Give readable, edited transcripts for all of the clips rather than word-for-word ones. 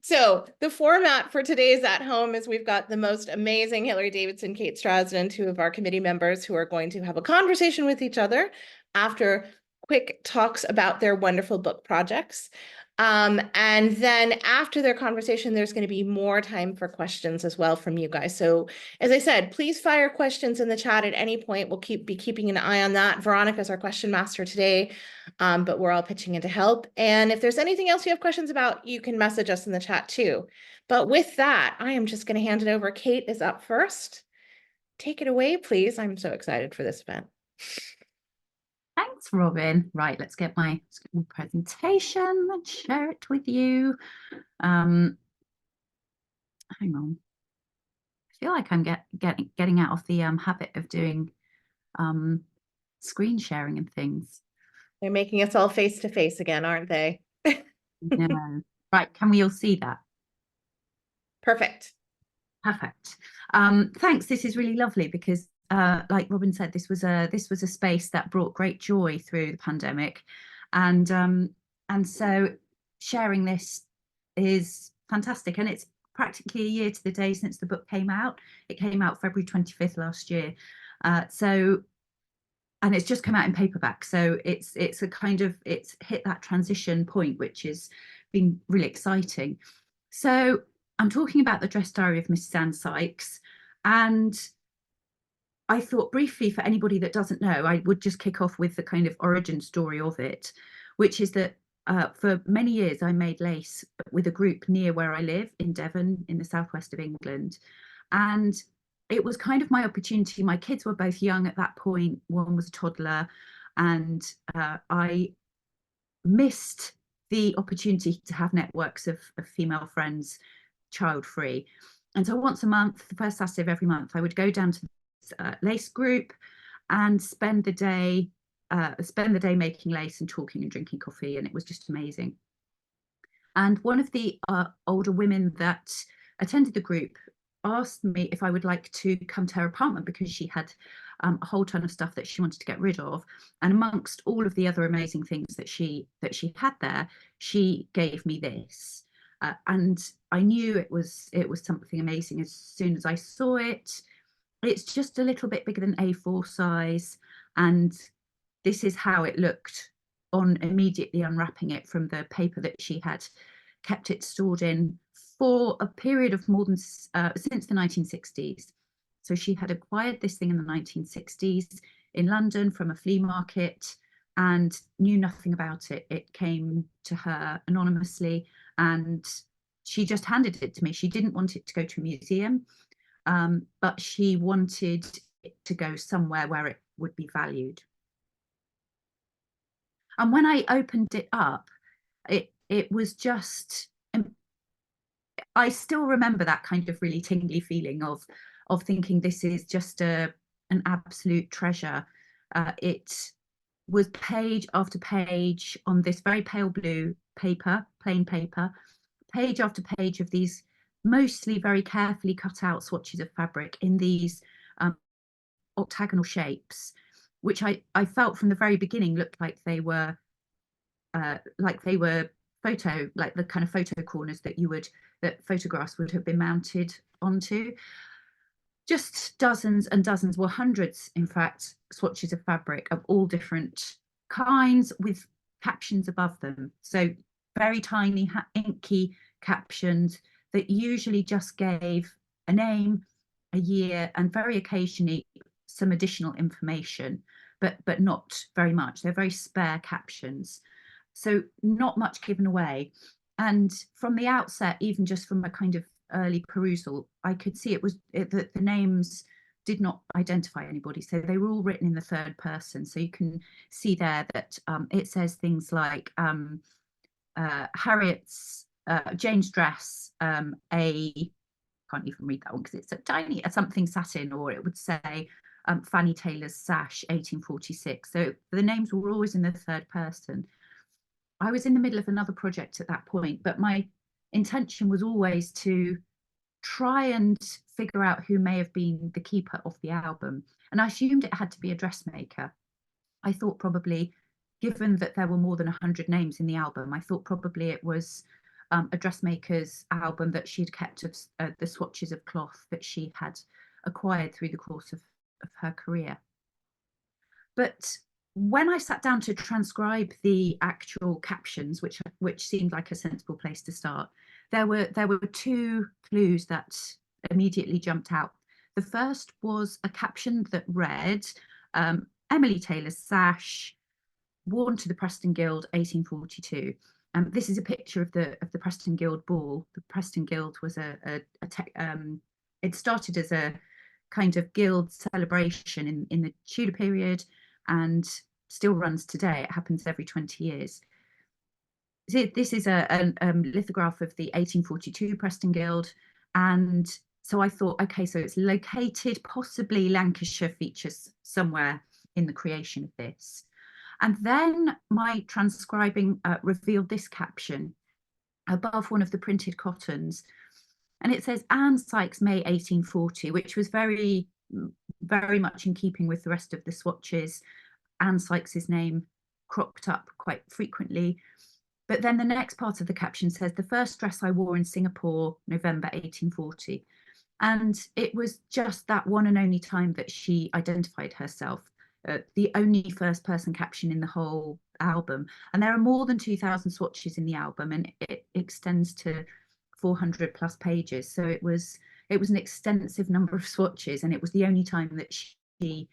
So the format for today's At Home is we've got the most amazing Hilary Davidson, Kate Strasdin, two of our committee members who are going to have a conversation with each other after quick talks about their wonderful book projects. And then after their conversation, there's going to be more time for questions as well from you guys. So as I said, please fire questions in the chat at any point. We'll be keeping an eye on that. Veronica's our question master today, but we're all pitching in to help. And if there's anything else you have questions about, you can message us in the chat too. But with that, I am just going to hand it over. Kate is up first. Take it away, please. I'm so excited for this event. Thanks, Robin. Right, let's get my presentation and share it with you. Hang on. I feel like I'm getting out of the habit of doing screen sharing and things. They're making us all face to face again, aren't they? No. Right, can we all see that? Perfect. Perfect. Thanks. This is really lovely because like Robin said, this was a space that brought great joy through the pandemic, and so sharing this is fantastic. And it's practically a year to the day since the book came out. It came out February 25th last year. And it's just come out in paperback, so it's hit that transition point, which has been really exciting. So I'm talking about the Dress Diary of Mrs Anne Sykes, and I thought briefly, for anybody that doesn't know, I would just kick off with the kind of origin story of it, which is that for many years I made lace with a group near where I live in Devon in the southwest of England. And it was kind of my opportunity. My kids were both young at that point. One was a toddler, and I missed the opportunity to have networks of female friends child-free. And so once a month, the first Saturday of every month, I would go down to lace group and spend the day making lace and talking and drinking coffee, and it was just amazing. And one of the older women that attended the group asked me if I would like to come to her apartment because she had a whole ton of stuff that she wanted to get rid of, and amongst all of the other amazing things that she had there, she gave me this, and I knew it was something amazing as soon as I saw it. It's just a little bit bigger than A4 size, and this is how it looked on immediately unwrapping it from the paper that she had kept it stored in for a period of more than since the 1960s. So she had acquired this thing in the 1960s in London from a flea market and knew nothing about it. It came to her anonymously and she just handed it to me. She didn't want it to go to a museum. But she wanted it to go somewhere where it would be valued. And when I opened it up, it was just, I still remember that kind of really tingly feeling of thinking this is just an absolute treasure. It was page after page on this very pale blue paper, plain paper, page after page of these mostly very carefully cut out swatches of fabric in these octagonal shapes, which I felt from the very beginning looked like they were photo, like the kind of photo corners that photographs would have been mounted onto. Just dozens and dozens, well, hundreds, in fact, swatches of fabric of all different kinds with captions above them. So very tiny, inky captions that usually just gave a name, a year, and very occasionally some additional information, but not very much. They're very spare captions. So not much given away. And from the outset, even just from a kind of early perusal, I could see that the names did not identify anybody. So they were all written in the third person. So you can see there that it says things like Harriet's, Jane's dress, can't even read that one because it's so tiny, something satin, or it would say Fanny Taylor's sash, 1846. So the names were always in the third person. I was in the middle of another project at that point, but my intention was always to try and figure out who may have been the keeper of the album. And I assumed it had to be a dressmaker. I thought probably, given that there were more than 100 names in the album, I thought probably it was a dressmaker's album that she'd kept of the swatches of cloth that she had acquired through the course of her career. But when I sat down to transcribe the actual captions, which seemed like a sensible place to start, there were two clues that immediately jumped out. The first was a caption that read, Emily Taylor's sash, worn to the Preston Guild, 1842. This is a picture of the Preston Guild ball. The Preston Guild was it started as a kind of guild celebration in the Tudor period, and still runs today. It happens every 20 years. This is a lithograph of the 1842 Preston Guild. And so I thought, okay, so it's located, possibly Lancashire features somewhere in the creation of this. And then my transcribing revealed this caption above one of the printed cottons. And it says, Anne Sykes, May 1840, which was very, very much in keeping with the rest of the swatches. Anne Sykes's name cropped up quite frequently. But then the next part of the caption says, the first dress I wore in Singapore, November 1840. And it was just that one and only time that she identified herself, the only first person caption in the whole album. And there are more than 2,000 swatches in the album, and it extends to 400 plus pages. So it was an extensive number of swatches, and it was the only time that she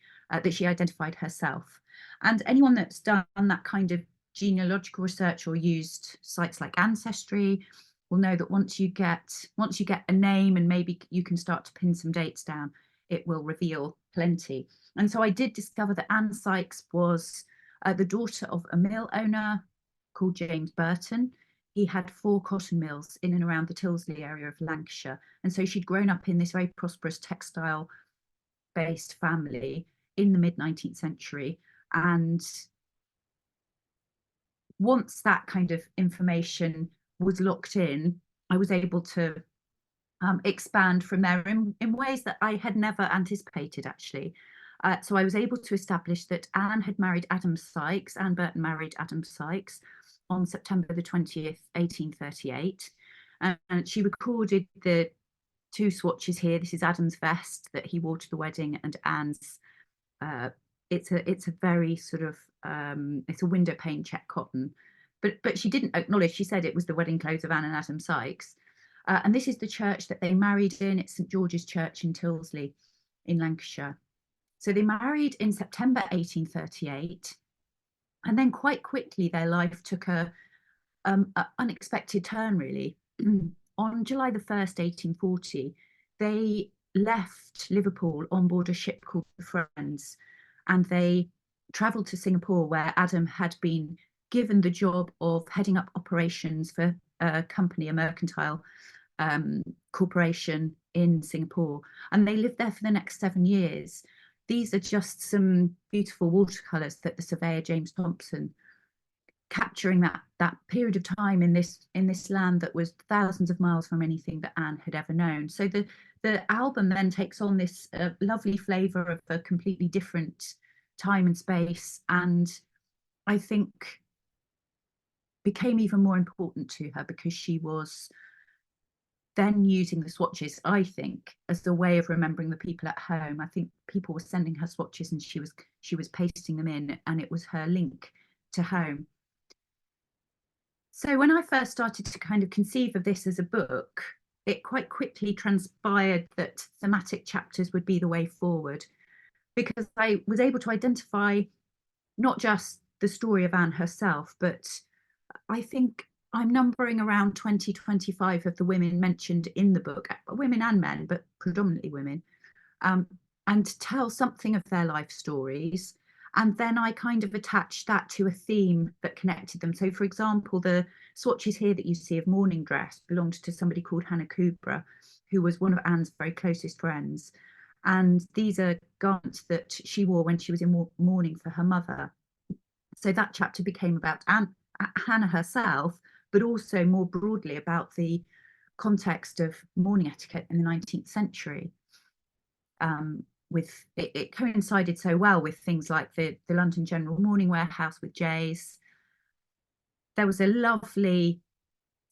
identified herself. And anyone that's done that kind of genealogical research or used sites like Ancestry will know that once you get a name and maybe you can start to pin some dates down, it will reveal plenty. And so I did discover that Anne Sykes was the daughter of a mill owner called James Burton. He had 4 cotton mills in and around the Tyldesley area of Lancashire. And so she'd grown up in this very prosperous textile-based family in the mid-19th century. And once that kind of information was locked in, I was able to expand from there in ways that I had never anticipated, actually. So I was able to establish that Anne had married Adam Sykes, Anne Burton married Adam Sykes on September the 20th, 1838. And she recorded the 2 swatches here. This is Adam's vest that he wore to the wedding, and Anne's, it's a very sort of, it's a window pane check cotton. But she didn't acknowledge, she said it was the wedding clothes of Anne and Adam Sykes. And this is the church that they married in. It's St George's Church in Tyldesley in Lancashire. So they married in September 1838. And then quite quickly, their life took a unexpected turn, really. On July the 1st, 1840, they left Liverpool on board a ship called the Friends, and they travelled to Singapore, where Adam had been given the job of heading up operations for a company, a mercantile corporation in Singapore. And they lived there for the next 7 years. These are just some beautiful watercolours that the surveyor James Thompson, capturing that period of time in this land that was thousands of miles from anything that Anne had ever known. So the album then takes on this lovely flavour of a completely different time and space, and I think became even more important to her because she was then using the swatches, I think, as a way of remembering the people at home. I think people were sending her swatches and she was pasting them in, and it was her link to home. So when I first started to kind of conceive of this as a book, it quite quickly transpired that thematic chapters would be the way forward, because I was able to identify not just the story of Anne herself, but I think I'm numbering around 20-25 of the women mentioned in the book, women and men, but predominantly women, and tell something of their life stories. And then I kind of attached that to a theme that connected them. So, for example, the swatches here that you see of mourning dress belonged to somebody called Hannah Kubra, who was one of Anne's very closest friends. And these are garments that she wore when she was in mourning for her mother. So that chapter became about Hannah herself, but also more broadly about the context of mourning etiquette in the 19th century. It coincided so well with things like the London General Mourning Warehouse with Jays. There was a lovely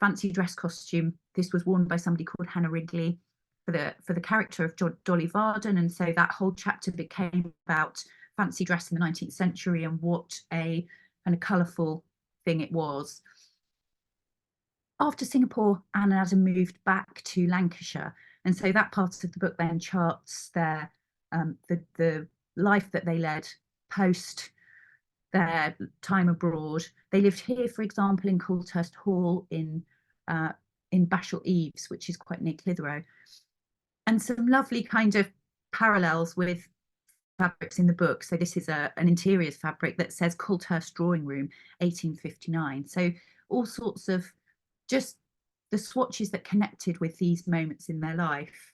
fancy dress costume. This was worn by somebody called Hannah Wrigley for the character of Dolly Varden, and so that whole chapter became about fancy dress in the 19th century and what a kind of colourful thing it was. After Singapore, Anne and Adam moved back to Lancashire, and so that part of the book then charts their the life that they led post their time abroad. They lived here, for example, in Colthurst Hall in Bashall Eaves, which is quite near Clitheroe, and some lovely kind of parallels with fabrics in the book. So this is an interiors fabric that says Colthurst Drawing Room 1859. So all sorts of just the swatches that connected with these moments in their life.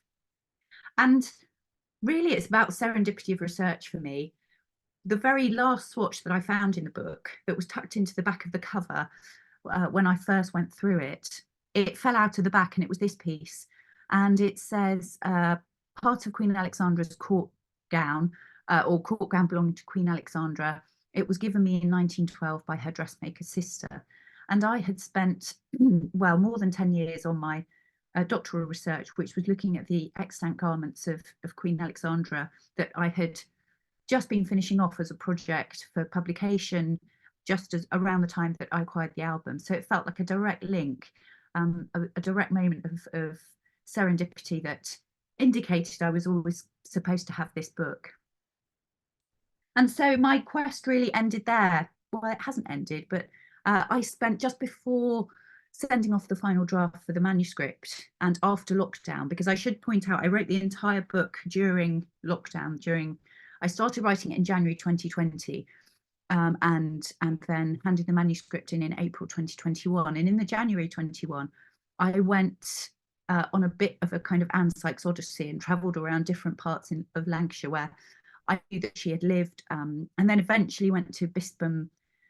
And really it's about serendipity of research for me. The very last swatch that I found in the book that was tucked into the back of the cover when I first went through it, it fell out of the back, and it was this piece. And it says part of Queen Alexandra's court gown, or court gown belonging to Queen Alexandra. It was given me in 1912 by her dressmaker's sister. And I had spent, well, more than 10 years on my doctoral research, which was looking at the extant garments of Queen Alexandra that I had just been finishing off as a project for publication, just as around the time that I acquired the album. So it felt like a direct link, a direct moment of serendipity that indicated I was always supposed to have this book. And so my quest really ended there. Well, it hasn't ended, but I spent, just before sending off the final draft for the manuscript and after lockdown, because I should point out I wrote the entire book during lockdown. I started writing it in January 2020, and then handed the manuscript in April 2021. And in the January 21, I went on a bit of a kind of Anne Sykes odyssey and travelled around different parts of Lancashire where I knew that she had lived, and then eventually went to Bispham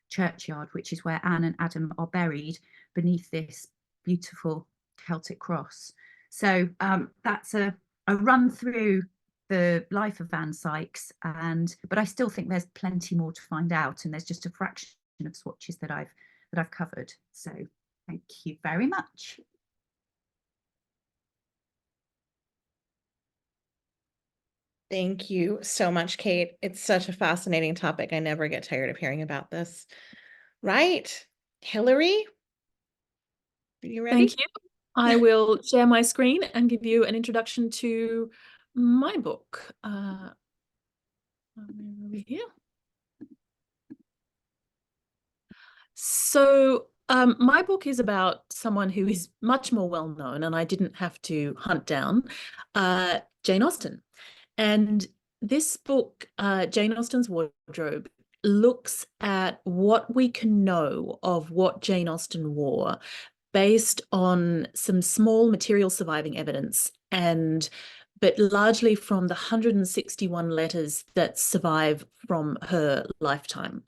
Churchyard, which is where Anne and Adam are buried beneath this beautiful Celtic cross. So that's a run through the life of Anne Sykes, but I still think there's plenty more to find out, and there's just a fraction of swatches that I've covered. So thank you very much. Thank you so much, Kate. It's such a fascinating topic. I never get tired of hearing about this. Right. Hilary, are you ready? Thank you. I will share my screen and give you an introduction to my book. Over here. So my book is about someone who is much more well known, and I didn't have to hunt down, Jane Austen. And this book, Jane Austen's Wardrobe, looks at what we can know of what Jane Austen wore based on some small material surviving evidence, but largely from the 161 letters that survive from her lifetime.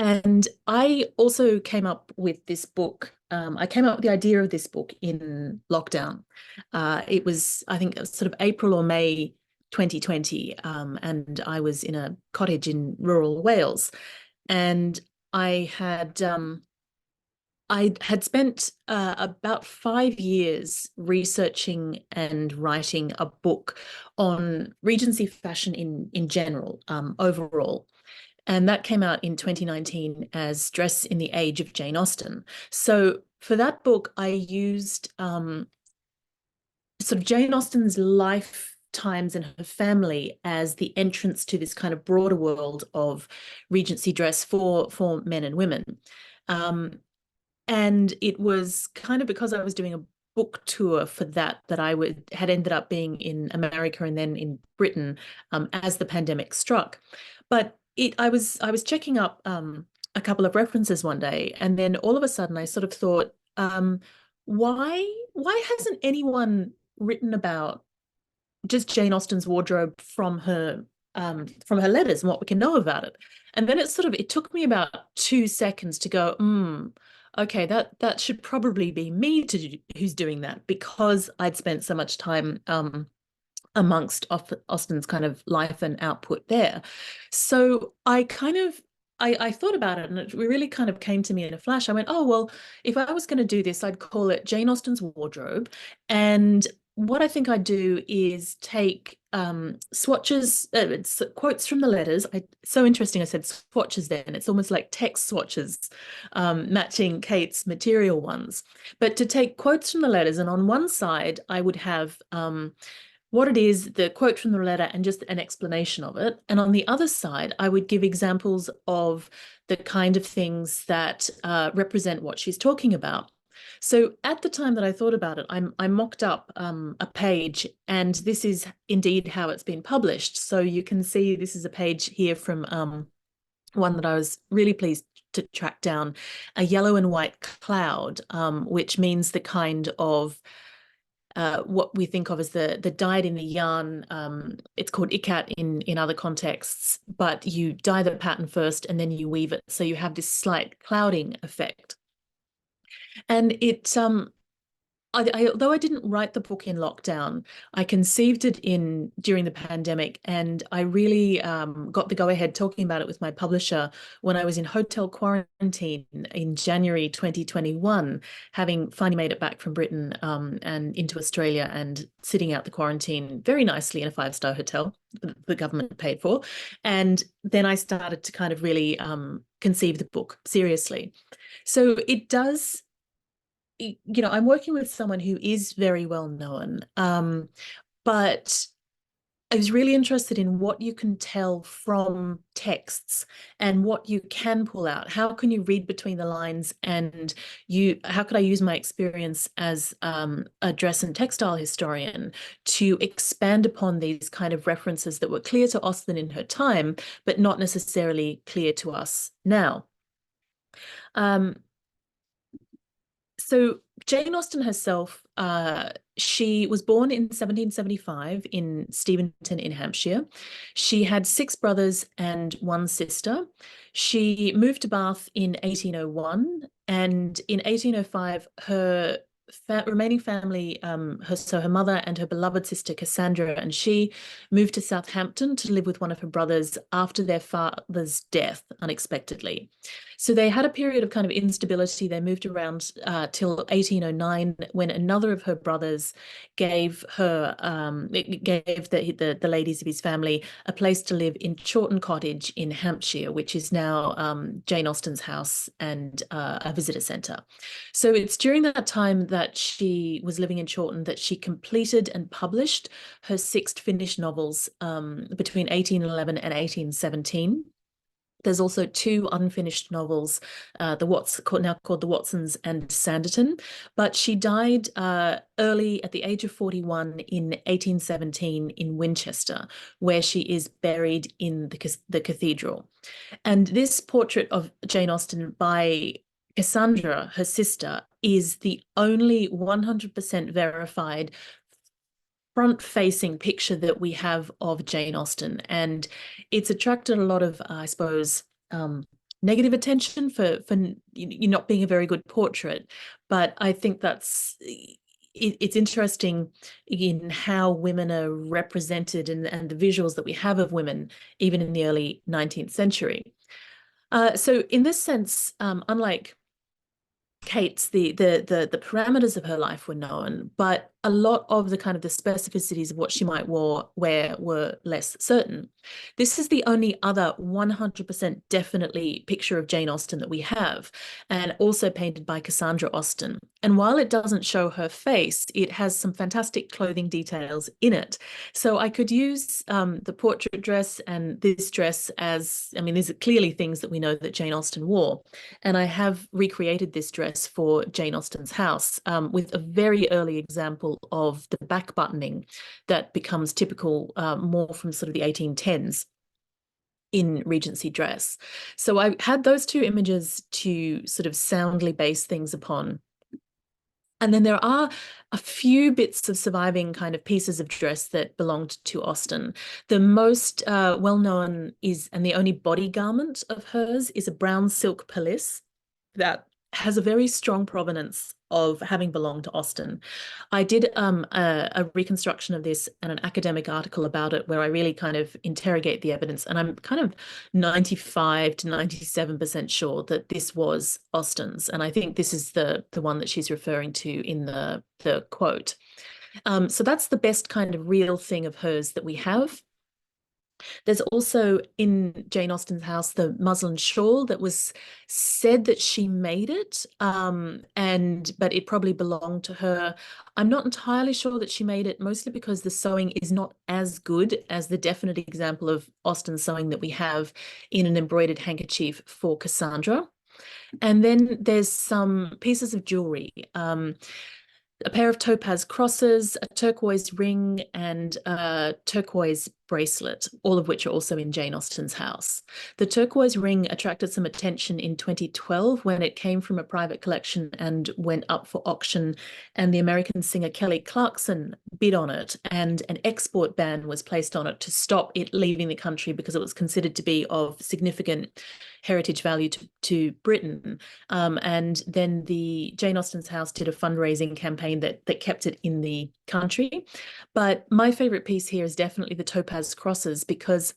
And I also came up with this book. I came up with the idea of this book in lockdown. It was, I think, sort of April or May 2020, and I was in a cottage in rural Wales, and I had spent about 5 years researching and writing a book on Regency fashion in general, overall. And that came out in 2019 as Dress in the Age of Jane Austen. So for that book, I used sort of Jane Austen's lifetimes and her family as the entrance to this kind of broader world of Regency dress for men and women. And it was kind of because I was doing a book tour for that I had ended up being in America and then in Britain as the pandemic struck. But I was checking up a couple of references one day, and then all of a sudden I sort of thought, why hasn't anyone written about just Jane Austen's wardrobe from her letters and what we can know about it? And then it took me about 2 seconds to go, okay, that should probably be me who's doing that, because I'd spent so much time amongst Austen's kind of life and output there. So I kind of I thought about it, and it really kind of came to me in a flash. I went, oh, well, if I was going to do this, I'd call it Jane Austen's wardrobe. And what I think I'd do is take swatches, it's quotes from the letters. So interesting, I said swatches then. It's almost like text swatches, matching Kate's material ones. But to take quotes from the letters, and on one side, I would have what it is, the quote from the letter, and just an explanation of it. And on the other side, I would give examples of the kind of things that represent what she's talking about. So at the time that I thought about it, I mocked up a page, and this is indeed how it's been published. So you can see this is a page here from one that I was really pleased to track down, a yellow and white cloud, which means the kind of what we think of as the dyed in the yarn. It's called ikat in other contexts, but you dye the pattern first and then you weave it. So you have this slight clouding effect. And it, although I didn't write the book in lockdown, I conceived it during the pandemic, and I really got the go-ahead talking about it with my publisher when I was in hotel quarantine in January 2021, having finally made it back from Britain and into Australia, and sitting out the quarantine very nicely in a 5-star hotel the government paid for. And then I started to kind of really conceive the book seriously. So it does, you know, I'm working with someone who is very well known, but I was really interested in what you can tell from texts and what you can pull out. How can you read between the lines? And how could I use my experience as a dress and textile historian to expand upon these kind of references that were clear to Austen in her time, but not necessarily clear to us now? So Jane Austen herself, she was born in 1775 in Steventon in Hampshire. She had 6 brothers and 1 sister. She moved to Bath in 1801, and in 1805, her remaining family, her mother and her beloved sister Cassandra, and she moved to Southampton to live with one of her brothers after their father's death unexpectedly. So they had a period of kind of instability. They moved around till 1809, when another of her brothers gave the ladies of his family a place to live in Chawton Cottage in Hampshire, which is now Jane Austen's house and a visitor centre. So it's during that time that she was living in Chawton that she completed and published her 6 finished novels between 1811 and 1817. There's also 2 unfinished novels, now called The Watsons and Sanditon, but she died early at the age of 41 in 1817 in Winchester, where she is buried in the cathedral. And this portrait of Jane Austen by Cassandra, her sister, is the only 100% verified front-facing picture that we have of Jane Austen, and it's attracted a lot of, I suppose, negative attention for you not being a very good portrait. But I think it's interesting in how women are represented and the visuals that we have of women, even in the early 19th century. So in this sense, unlike Kate's, the parameters of her life were known, but a lot of the kind of the specificities of what she might wear were less certain. This is the only other 100% definitely picture of Jane Austen that we have, and also painted by Cassandra Austen. And while it doesn't show her face, it has some fantastic clothing details in it. So I could use the portrait dress and this dress as, I mean, these are clearly things that we know that Jane Austen wore. And I have recreated this dress for Jane Austen's house with a very early example of the back buttoning that becomes typical more from sort of the 1810s in Regency dress. So I had those 2 images to sort of soundly base things upon. And then there are a few bits of surviving kind of pieces of dress that belonged to Austen. The most well-known is, and the only body garment of hers, is a brown silk pelisse that has a very strong provenance of having belonged to Austen. I did a reconstruction of this and an academic article about it where I really kind of interrogate the evidence, and I'm kind of 95 to 97% sure that this was Austen's, and I think this is the one that she's referring to in the quote. So that's the best kind of real thing of hers that we have. There's also in Jane Austen's house the muslin shawl that was said that she made it, but it probably belonged to her. I'm not entirely sure that she made it, mostly because the sewing is not as good as the definite example of Austen sewing that we have in an embroidered handkerchief for Cassandra. And then there's some pieces of jewelry. A pair of topaz crosses, a turquoise ring, and a turquoise bracelet, all of which are also in Jane Austen's house. The turquoise ring attracted some attention in 2012 when it came from a private collection and went up for auction, and the American singer Kelly Clarkson bid on it, and an export ban was placed on it to stop it leaving the country because it was considered to be of significant heritage value to Britain. And then the Jane Austen's house did a fundraising campaign that kept it in the country. But my favorite piece here is definitely the topaz crosses, because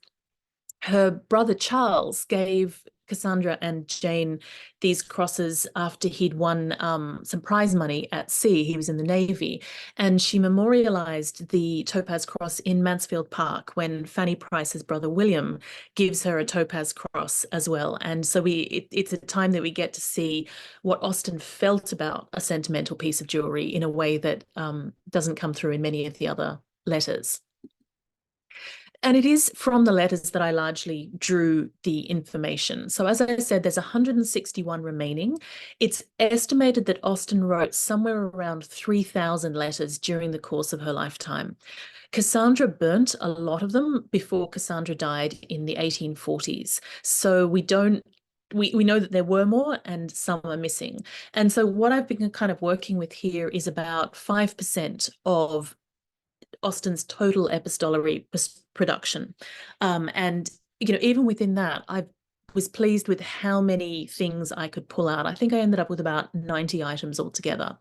her brother Charles gave Cassandra and Jane these crosses after he'd won some prize money at sea. He was in the Navy, and she memorialized the topaz cross in Mansfield Park when Fanny Price's brother William gives her a topaz cross as well. And so it's a time that we get to see what Austen felt about a sentimental piece of jewelry in a way that doesn't come through in many of the other letters. And it is from the letters that I largely drew the information. So as I said, there's 161 remaining. It's estimated that Austen wrote somewhere around 3,000 letters during the course of her lifetime. Cassandra burnt a lot of them before Cassandra died in the 1840s. So we know that there were more and some are missing. And so what I've been kind of working with here is about 5% of Austen's total epistolary production. And, even within that, I was pleased with how many things I could pull out. I think I ended up with about 90 items altogether.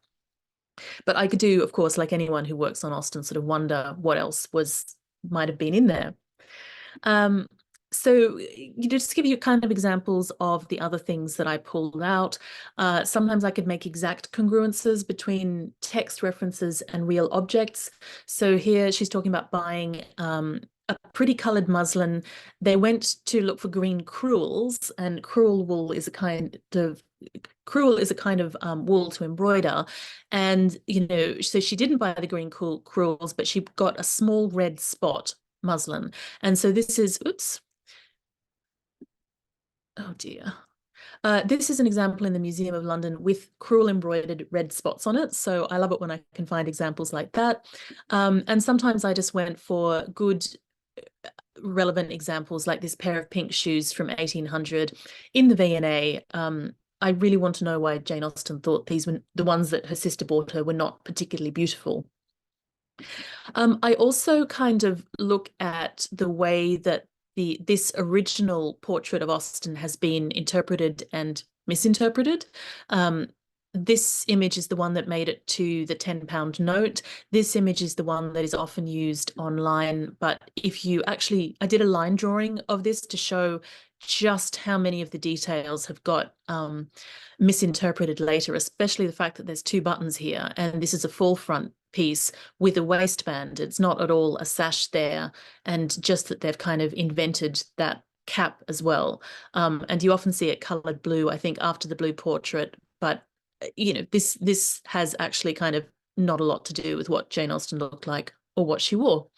But I could do, of course, like anyone who works on Austen, sort of wonder what else might have been in there. So just to give you kind of examples of the other things that I pulled out, sometimes I could make exact congruences between text references and real objects. So here she's talking about buying a pretty coloured muslin. They went to look for green crewels, and crewel wool is a kind of wool to embroider. And, so she didn't buy the green crewels, but she got a small red spot muslin. And so this is, oops. Oh dear. This is an example in the Museum of London with crewel embroidered red spots on it. So I love it when I can find examples like that. And sometimes I just went for good relevant examples like this pair of pink shoes from 1800 in the V&A. I really want to know why Jane Austen thought these were the ones that her sister bought her were not particularly beautiful. I also kind of look at the way that this original portrait of Austen has been interpreted and misinterpreted. This image is the one that made it to the £10 note. This image is the one that is often used online. But I did a line drawing of this to show just how many of the details have got misinterpreted later, especially the fact that there's 2 buttons here, and this is a full front piece with a waistband. It's not at all a sash there, and just that they've kind of invented that cap as well. And you often see it coloured blue, I think, after the blue portrait, but this has actually kind of not a lot to do with what Jane Austen looked like or what she wore.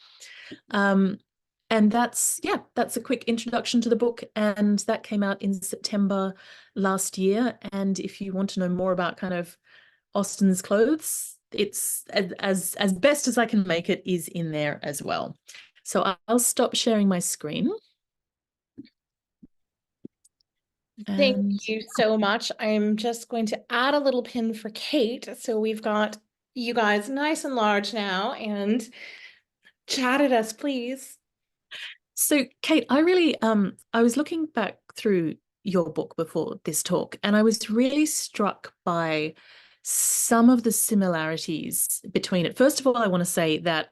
And that's a quick introduction to the book, and that came out in September last year. And if you want to know more about kind of Austen's clothes, it's as best as I can make it is in there as well. So I'll stop sharing my screen. Thank you so much. I'm just going to add a little pin for Kate. So we've got you guys nice and large now, and chat at us, please. So Kate, I was looking back through your book before this talk, and I was really struck by some of the similarities between it. First of all, I want to say that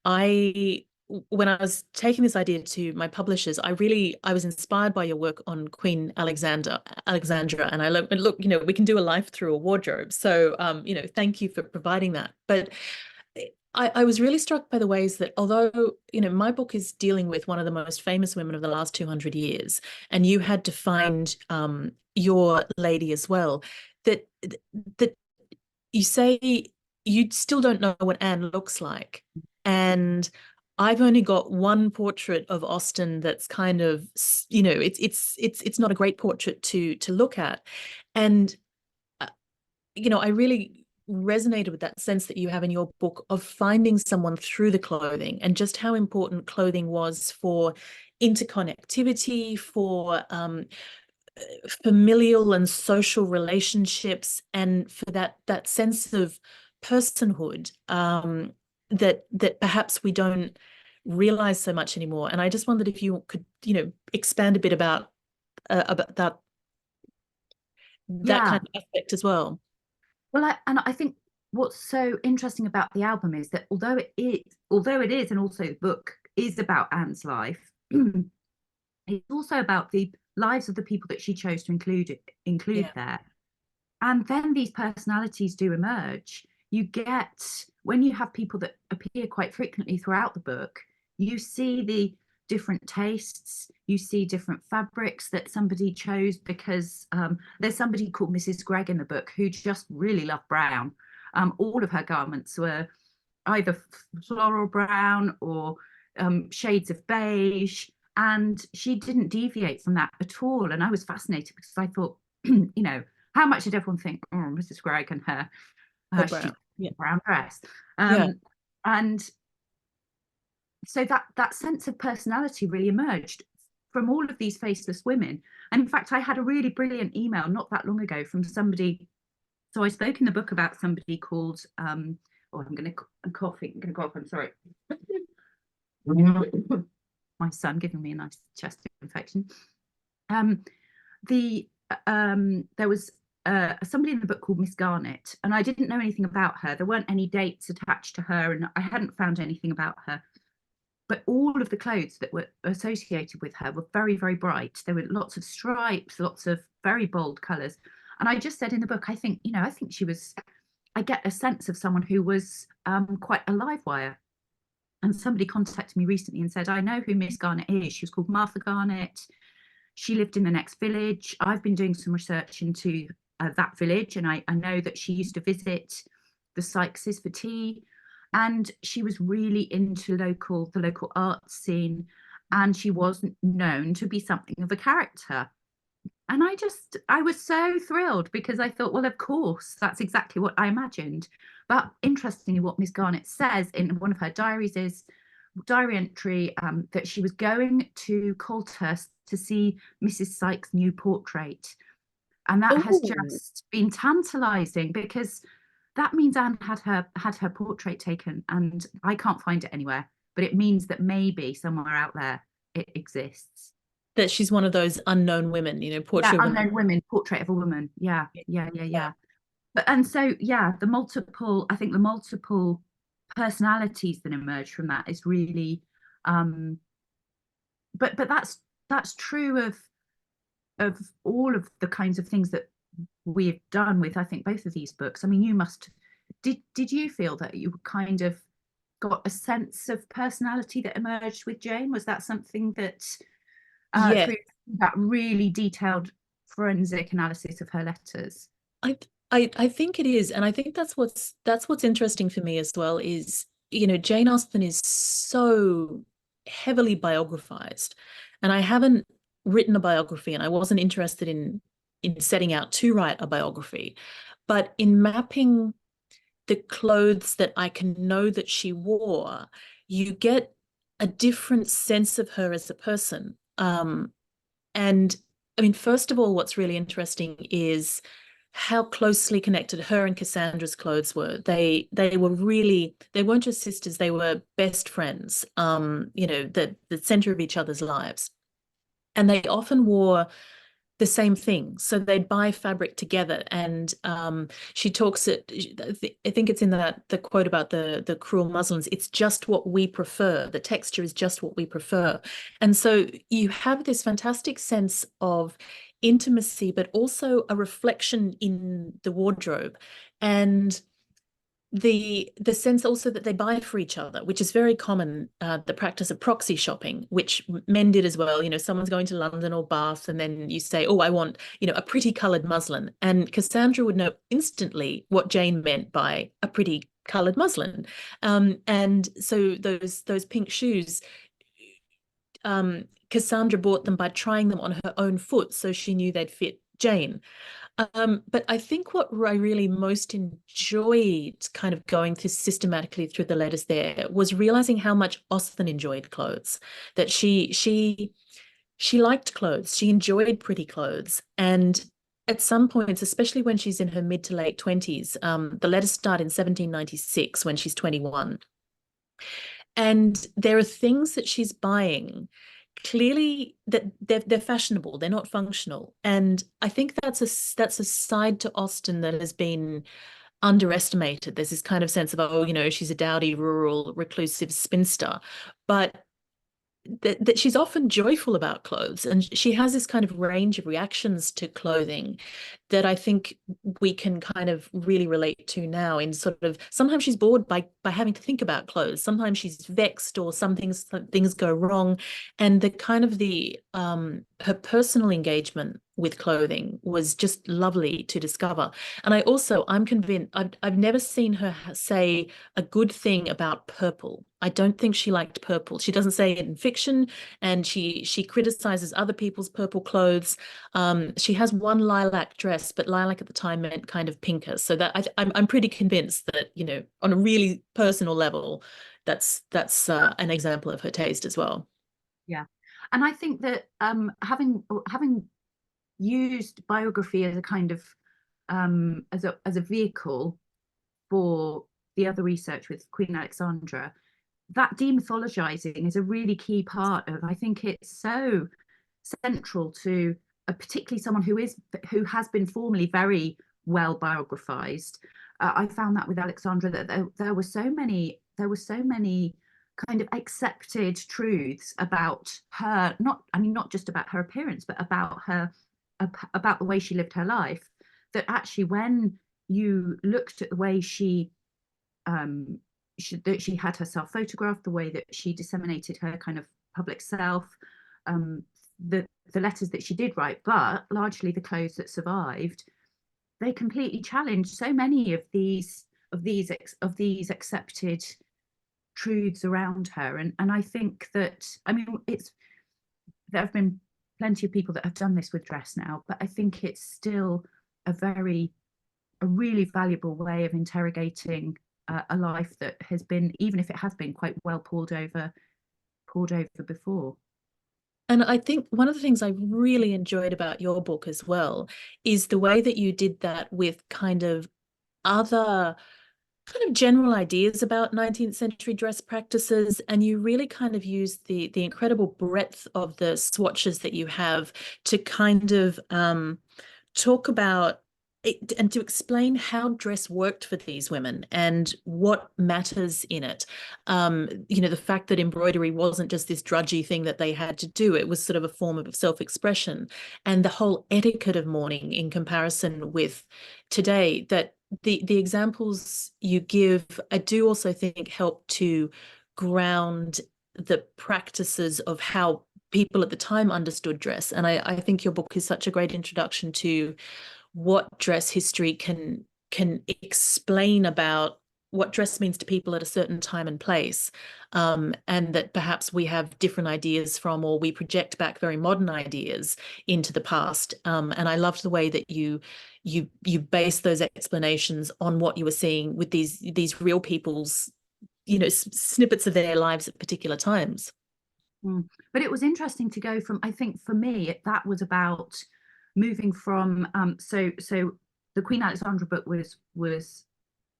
when I was taking this idea to my publishers, I was inspired by your work on Queen Alexandra, and I look, you know, we can do a life through a wardrobe. So, you know, thank you for providing that. But I was really struck by the ways that, although, you know, my book is dealing with one of the most famous women of the last 200 years, and you had to find your lady as well, that you say you still don't know what Anne looks like. And I've only got one portrait of Austen that's kind of, you know, it's not a great portrait to look at. And you know, I really resonated with that sense that you have in your book of finding someone through the clothing, and just how important clothing was for interconnectivity, for familial and social relationships, and for that sense of personhood that perhaps we don't realize so much anymore. And I just wondered if you could, you know, expand a bit about that kind of aspect as well. Well, I think what's so interesting about the album is that although it is, and also the book is about Anne's life, it's also about the lives of the people that she chose to include there. And then these personalities do emerge. You get, when you have people that appear quite frequently throughout the book, you see the different tastes, you see different fabrics that somebody chose, because there's somebody called Mrs Gregg in the book who just really loved brown. All of her garments were either floral brown or shades of beige, and she didn't deviate from that at all. And I was fascinated because I thought, you know, how much did everyone think, oh, Mrs Gregg and her brown dress? And so that sense of personality really emerged from all of these faceless women. And in fact, I had a really brilliant email not that long ago from somebody. So I spoke in the book about somebody called, I'm coughing, I'm going to cough, I'm sorry. My son giving me a nice chest infection. There was somebody in the book called Miss Garnet, and I didn't know anything about her. There weren't any dates attached to her, and I hadn't found anything about her. But all of the clothes that were associated with her were very, very bright. There were lots of stripes, lots of very bold colours. And I just said in the book, I think she was, I get a sense of someone who was quite a live wire. And somebody contacted me recently and said, I know who Miss Garnet is. She was called Martha Garnet. She lived in the next village. I've been doing some research into that village, and I know that she used to visit the Sykeses for tea. And she was really into the local art scene, and she wasn't known to be something of a character. And I was so thrilled, because I thought, well, of course, that's exactly what I imagined. But interestingly, what Miss Garnet says in one of her diary entry, that she was going to Colthurst to see Mrs Sykes' new portrait. And that has just been tantalising, because that means Anne had her portrait taken, and I can't find it anywhere. But it means that maybe somewhere out there it exists. That she's one of those unknown women, you know, portrait of unknown women, portrait of a woman. Yeah. But and so the multiple personalities that emerge from that is really, but that's true of all of the kinds of things that we've done with, I think, both of these books. I mean, you must, did you feel that you kind of got a sense of personality that emerged with Jane? Was that something that through that really detailed forensic analysis of her letters? I think it is, and I think that's what's interesting for me as well, is, you know, Jane Austen is so heavily biographized, and I haven't written a biography, and I wasn't interested in setting out to write a biography, but in mapping the clothes that I can know that she wore, you get a different sense of her as a person. And I mean, first of all, what's really interesting is how closely connected her and Cassandra's clothes were. They weren't just sisters, they were best friends, you know, the center of each other's lives. And they often wore the same thing. So they'd buy fabric together, and she talks it. I think it's in the quote about the cruel muslins. It's just what we prefer. The texture is just what we prefer, and so you have this fantastic sense of intimacy, but also a reflection in the wardrobe, and the sense also that they buy for each other, which is very common, the practice of proxy shopping, which men did as well. You know, someone's going to London or Bath, and then you say, oh, I want, you know, a pretty coloured muslin. And Cassandra would know instantly what Jane meant by a pretty coloured muslin. And so those pink shoes, Cassandra bought them by trying them on her own foot, so she knew they'd fit Jane. But I think what I really most enjoyed kind of going through systematically through the letters there was realizing how much Austen enjoyed clothes, that she liked clothes, she enjoyed pretty clothes. And at some points, especially when she's in her mid to late 20s, the letters start in 1796 when she's 21. And there are things that she's buying clearly that they're fashionable, they're not functional. And I think that's a side to Austen that has been underestimated. There's this kind of sense of, oh, you know, she's a dowdy, rural, reclusive spinster, but that she's often joyful about clothes, and she has this kind of range of reactions to clothing that I think we can kind of really relate to now. In sort of, sometimes she's bored by having to think about clothes, sometimes she's vexed, or some things go wrong, and the kind of her personal engagement with clothing was just lovely to discover. And I'm convinced, I've never seen her say a good thing about purple. I don't think she liked purple. She doesn't say it in fiction, and she criticizes other people's purple clothes. She has one lilac dress, but lilac at the time meant kind of pinker. So that I'm pretty convinced that, you know, on a really personal level, that's an example of her taste as well. Yeah, and I think that having used biography as a kind of as a vehicle for the other research with Queen Alexandra, that demythologizing is a really key part of, I think it's so central to particularly someone who has been formerly very well biographized. I found that with Alexandra, that there were so many kind of accepted truths about her, not just about her appearance, but about the way she lived her life, that actually when you looked at the way she had herself photographed, the way that she disseminated her kind of public self, the letters that she did write, but largely the clothes that survived, they completely challenged so many of these accepted truths around her. And I think that, I mean, there have been plenty of people that have done this with dress now, but I think it's still a really valuable way of interrogating a life that has been, even if it has been quite well poured over before. And I think one of the things I really enjoyed about your book as well is the way that you did that with kind of other kind of general ideas about 19th century dress practices, and you really kind of use the incredible breadth of the swatches that you have to kind of talk about it and to explain how dress worked for these women and what matters in it. You know, the fact that embroidery wasn't just this drudgy thing that they had to do, it was sort of a form of self-expression, and the whole etiquette of mourning in comparison with today, that the examples you give, I do also think help to ground the practices of how people at the time understood dress. And I think your book is such a great introduction to what dress history can explain about what dress means to people at a certain time and place, and that perhaps we have different ideas from, or we project back very modern ideas into the past. And I loved the way that you base those explanations on what you were seeing with these real people's, you know, snippets of their lives at particular times. But it was interesting to go from, I think for me, that was about moving from so the Queen Alexandra book was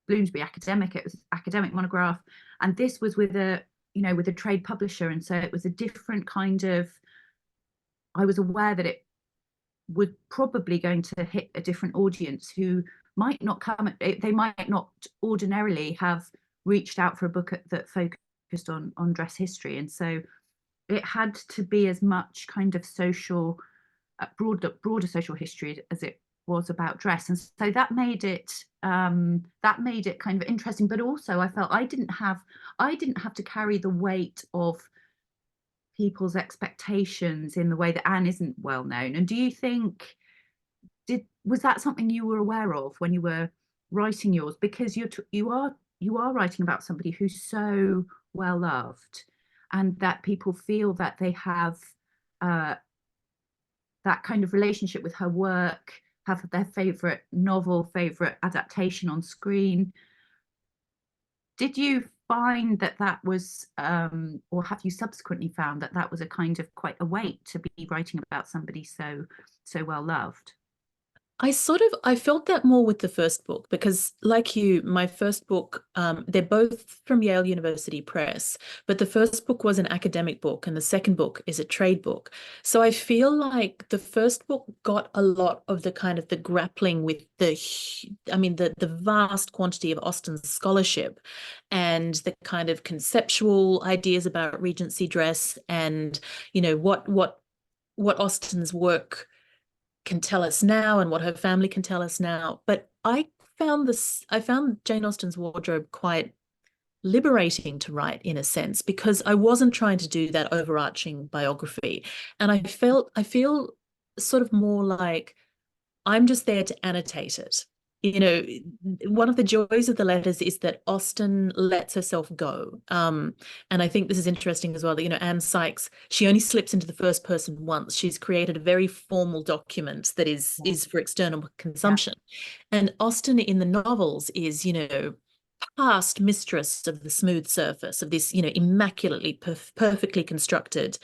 Bloomsbury academic, it was academic monograph, and this was with a trade publisher, and so it was a different kind of, I was aware that were probably going to hit a different audience who might not come, they might not ordinarily have reached out for a book that focused on dress history. And so it had to be as much kind of social, broader social history as it was about dress. And so that made it kind of interesting. But also I felt I didn't have to carry the weight of people's expectations in the way that Anne isn't well known. And do you think, was that something you were aware of when you were writing yours? Because you are writing about somebody who's so well loved, and that people feel that they have that kind of relationship with her work, have their favorite novel, favorite adaptation on screen. Did you find that was, or have you subsequently found that was a kind of quite a weight to be writing about somebody so well loved? I felt that more with the first book, because like you, my first book, they're both from Yale University Press, but the first book was an academic book and the second book is a trade book. So I feel like the first book got a lot of the kind of the grappling with the vast quantity of Austen's scholarship and the kind of conceptual ideas about Regency dress, and, you know, what Austen's work can tell us now and what her family can tell us now. But I found Jane Austen's wardrobe quite liberating to write, in a sense, because I wasn't trying to do that overarching biography. And I feel sort of more like I'm just there to annotate it. You know, one of the joys of the letters is that Austen lets herself go. And I think this is interesting as well, that, you know, Anne Sykes, she only slips into the first person once. She's created a very formal document that is for external consumption. Yeah. And Austen in the novels is, you know, past mistress of the smooth surface of this, you know, immaculately, perfectly constructed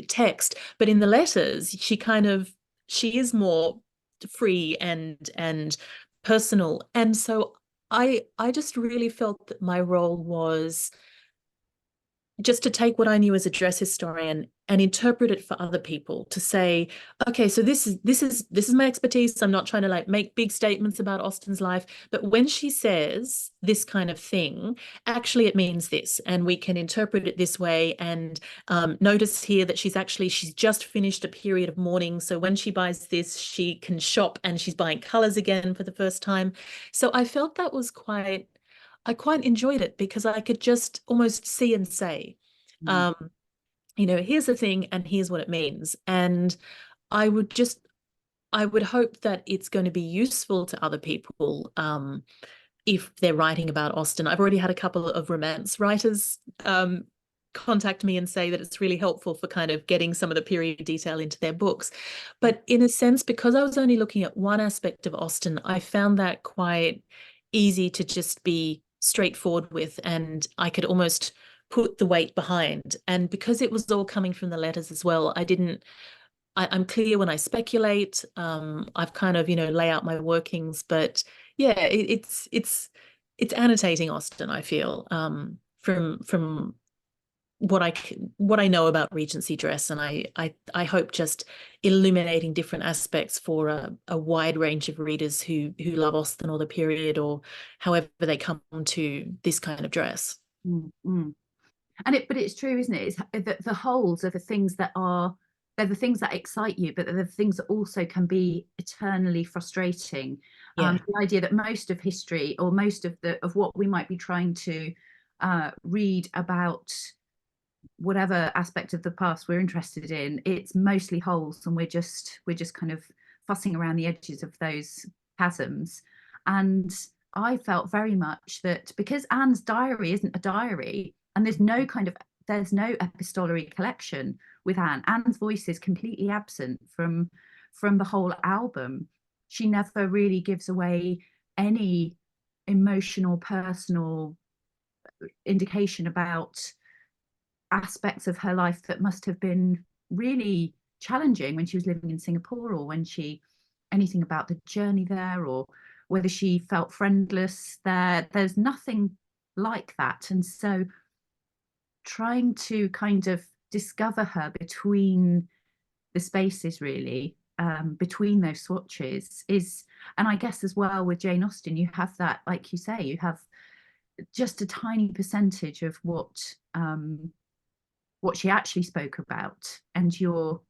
text. But in the letters, she is more free and personal. And so I just really felt that my role was just to take what I knew as a dress historian and interpret it for other people, to say, okay, so this is my expertise. I'm not trying to like make big statements about Austen's life, but when she says this kind of thing, actually it means this, and we can interpret it this way. And notice here that she's just finished a period of mourning, so when she buys this, she can shop and she's buying colors again for the first time. So I felt that was I quite enjoyed it, because I could just almost see and say, you know, here's the thing and here's what it means. And I would hope that it's going to be useful to other people if they're writing about Austen. I've already had a couple of romance writers contact me and say that it's really helpful for kind of getting some of the period detail into their books. But in a sense, because I was only looking at one aspect of Austen, I found that quite easy to just be straightforward with, and I could almost put the weight behind. And because it was all coming from the letters as well, I'm clear when I speculate. I've kind of, you know, lay out my workings. But yeah, it's annotating Austen, I feel, from what I know about Regency dress, and I hope just illuminating different aspects for a wide range of readers who love Austen or the period, or however they come to this kind of dress. Mm-hmm. But it's true, isn't it? It's the holes are the things they're the things that excite you, but they're the things that also can be eternally frustrating. Yeah. The idea that most of history, or most of what we might be trying to read about whatever aspect of the past we're interested in, it's mostly holes, and we're just kind of fussing around the edges of those chasms. And I felt very much that, because Anne's diary isn't a diary, and there's no epistolary collection with Anne. Anne's voice is completely absent from the whole album. She never really gives away any emotional, personal indication about aspects of her life that must have been really challenging when she was living in Singapore, or anything about the journey there, or whether she felt friendless there. There's nothing like that. And so trying to kind of discover her between the spaces really between those swatches is, and I guess as well with Jane Austen, you have that, like you say, you have just a tiny percentage of what she actually spoke about, and you're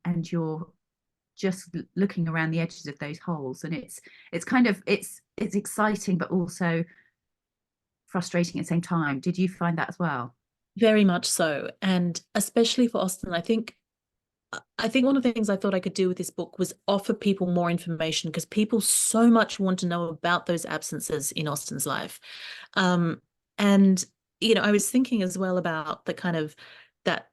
just looking around the edges of those holes, and it's kind of it's exciting but also frustrating at the same time. Did you find that as well? Very much so. And especially for Austen, I think one of the things I thought I could do with this book was offer people more information, because people so much want to know about those absences in Austen's life. And, you know, I was thinking as well about the kind of that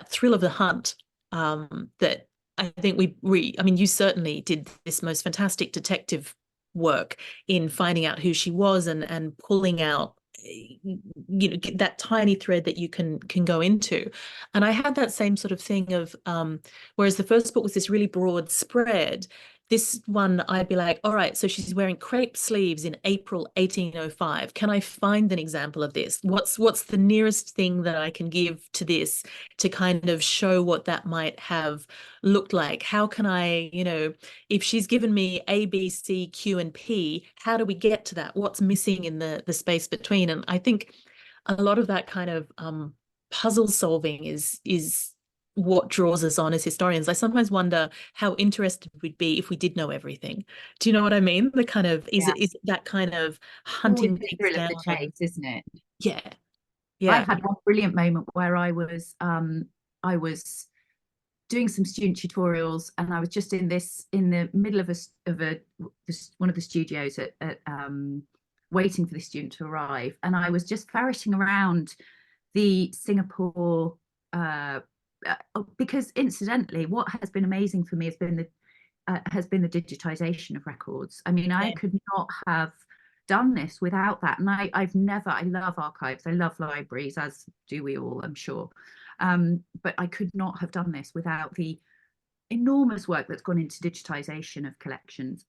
thrill of the hunt, that I think I mean, you certainly did this most fantastic detective work in finding out who she was and pulling out, you know, that tiny thread that you can go into. And I had that same sort of thing of whereas the first book was this really broad spread, this one I'd be like, all right, so she's wearing crepe sleeves in April 1805. Can I find an example of this? What's the nearest thing that I can give to this to kind of show what that might have looked like? How can I, you know, if she's given me A, B, C, Q, and P, how do we get to that? What's missing in the space between? And I think a lot of that kind of puzzle solving is what draws us on as historians. I sometimes wonder how interested we'd be if we did know everything. Do you know what I mean? The kind of is it that kind of hunting Always the things thrill of down. the chase, isn't it? Yeah, I yeah. had one brilliant moment where I was doing some student tutorials, and I was just in the middle of one of the studios at waiting for the student to arrive, and I was just ferreting around the Singapore because incidentally, what has been amazing for me has been the digitization of records. I mean, I could not have done this without that, and I love archives, I love libraries, as do we all, I'm sure, but I could not have done this without the enormous work that's gone into digitization of collections.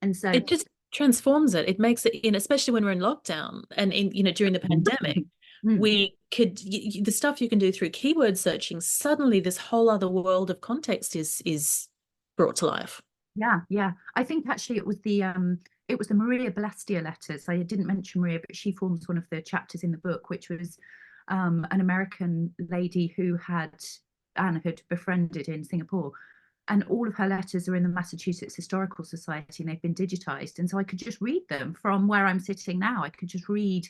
And so it just transforms it. It makes it, especially when we're in lockdown and during the pandemic, we could the stuff you can do through keyword searching, suddenly this whole other world of context is brought to life. Yeah, I think actually it was the Maria Balestia letters. I didn't mention Maria, but she forms one of the chapters in the book, which was an American lady who Anne had befriended in Singapore, and all of her letters are in the Massachusetts Historical Society, and they've been digitized, and so I could just read them from where I'm sitting now. I could just read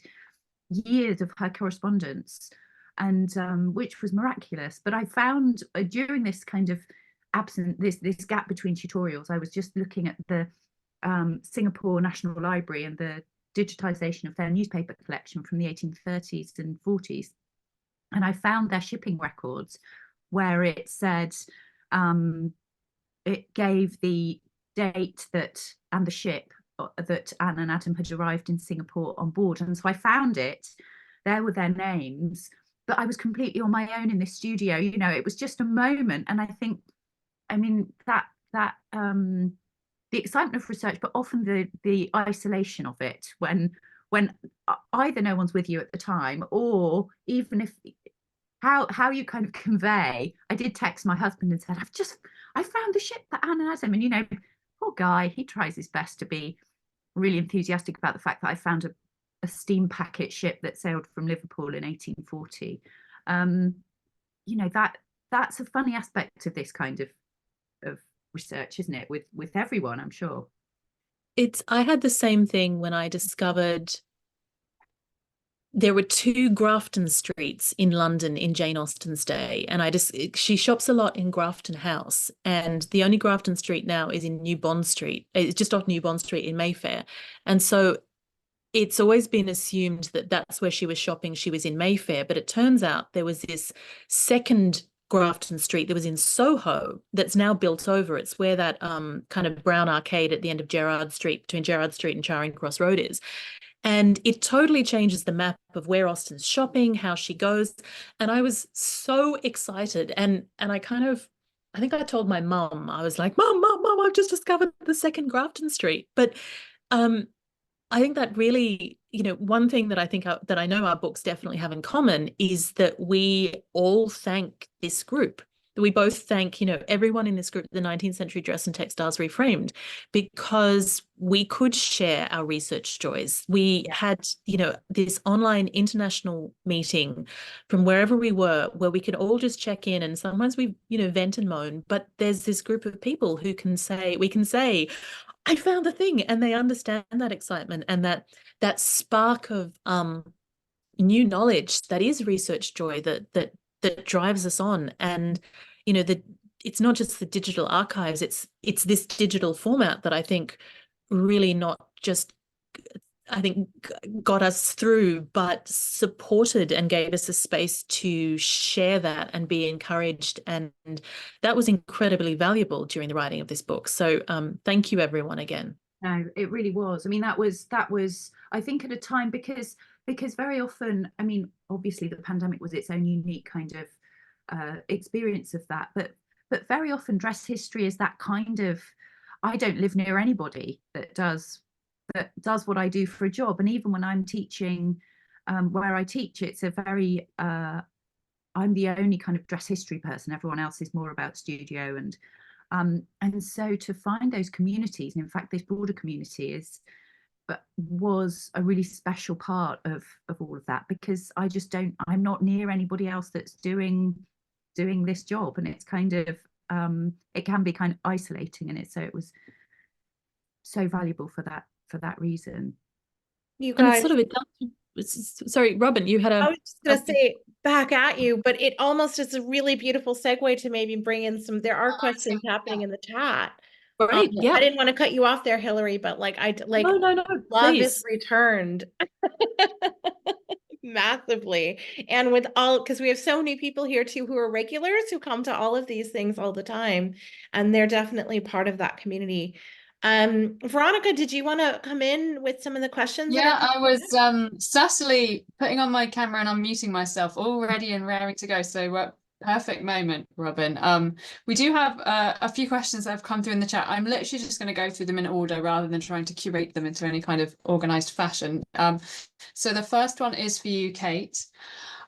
years of her correspondence, and which was miraculous. But I found during this kind of this gap between tutorials, I was just looking at the Singapore National Library and the digitization of their newspaper collection from the 1830s and 40s, and I found their shipping records where it said it gave the date and the ship that Anne and Adam had arrived in Singapore on board. And so I found it, there were their names, but I was completely on my own in this studio. You know, it was just a moment. And I think, I mean, that the excitement of research, but often the isolation of it when either no one's with you at the time, or even if how you kind of convey. I did text my husband and said, I found the ship that Anne and Adam, and, you know, poor guy, he tries his best to be really enthusiastic about the fact that I found a steam packet ship that sailed from Liverpool in 1840. You know, that's a funny aspect of this kind of research, isn't it, with everyone, I'm sure. I had the same thing when I discovered there were 2 Grafton Streets in London in Jane Austen's day, and she shops a lot in Grafton House, and the only Grafton Street now is in New Bond Street. It's just off New Bond Street in Mayfair, and so it's always been assumed that that's where she was shopping. She was in Mayfair, but it turns out there was this second Grafton Street that was in Soho that's now built over. It's where that kind of brown arcade at the end of Gerrard Street, between Gerrard Street and Charing Cross Road is. And it totally changes the map of where Austen's shopping, how she goes. And I was so excited. And I think I told my mum, I was like, Mum, I've just discovered the second Grafton Street. But I think that really, you know, one thing that I think that I know our books definitely have in common is that we all thank this group. we both thank, everyone in this group, the 19th Century Dress and Textiles Reframed, because we could share our research joys. We had, this online international meeting from wherever we were, where we could all just check in, and sometimes we, vent and moan, but there's this group of people who we can say, I found the thing, and they understand that excitement and that spark of new knowledge that is research joy that drives us on. And it's not just the digital archives, it's this digital format that I think really not just got us through, but supported and gave us a space to share that and be encouraged. And that was incredibly valuable during the writing of this book. So thank you everyone again. No, it really was. I mean, that was I think at a time, because very often, I mean, obviously the pandemic was its own unique kind of experience of that, but very often dress history is that kind of, I don't live near anybody that does what I do for a job. And even when I'm teaching where I teach, it's a very I'm the only kind of dress history person. Everyone else is more about studio, and so to find those communities, and in fact this broader community was a really special part of all of that, because I'm not near anybody else that's doing this job, and it's kind of it can be kind of isolating, and it was so valuable for that reason. You guys, sorry, Robin, you had I was just going to say back at you, but it almost is a really beautiful segue to maybe bring in there are questions happening in the chat. Right. Yeah. I didn't want to cut you off there, Hilary, but no, love please. is returned massively. And because we have so many people here too who are regulars, who come to all of these things all the time, and they're definitely part of that community. Veronica, did you want to come in with some of the questions? Yeah, I was subtly putting on my camera and unmuting myself, all ready and raring to go. So perfect moment, Robin. We do have a few questions that have come through in the chat. I'm literally just going to go through them in order rather than trying to curate them into any kind of organized fashion. So the first one is for you, Kate.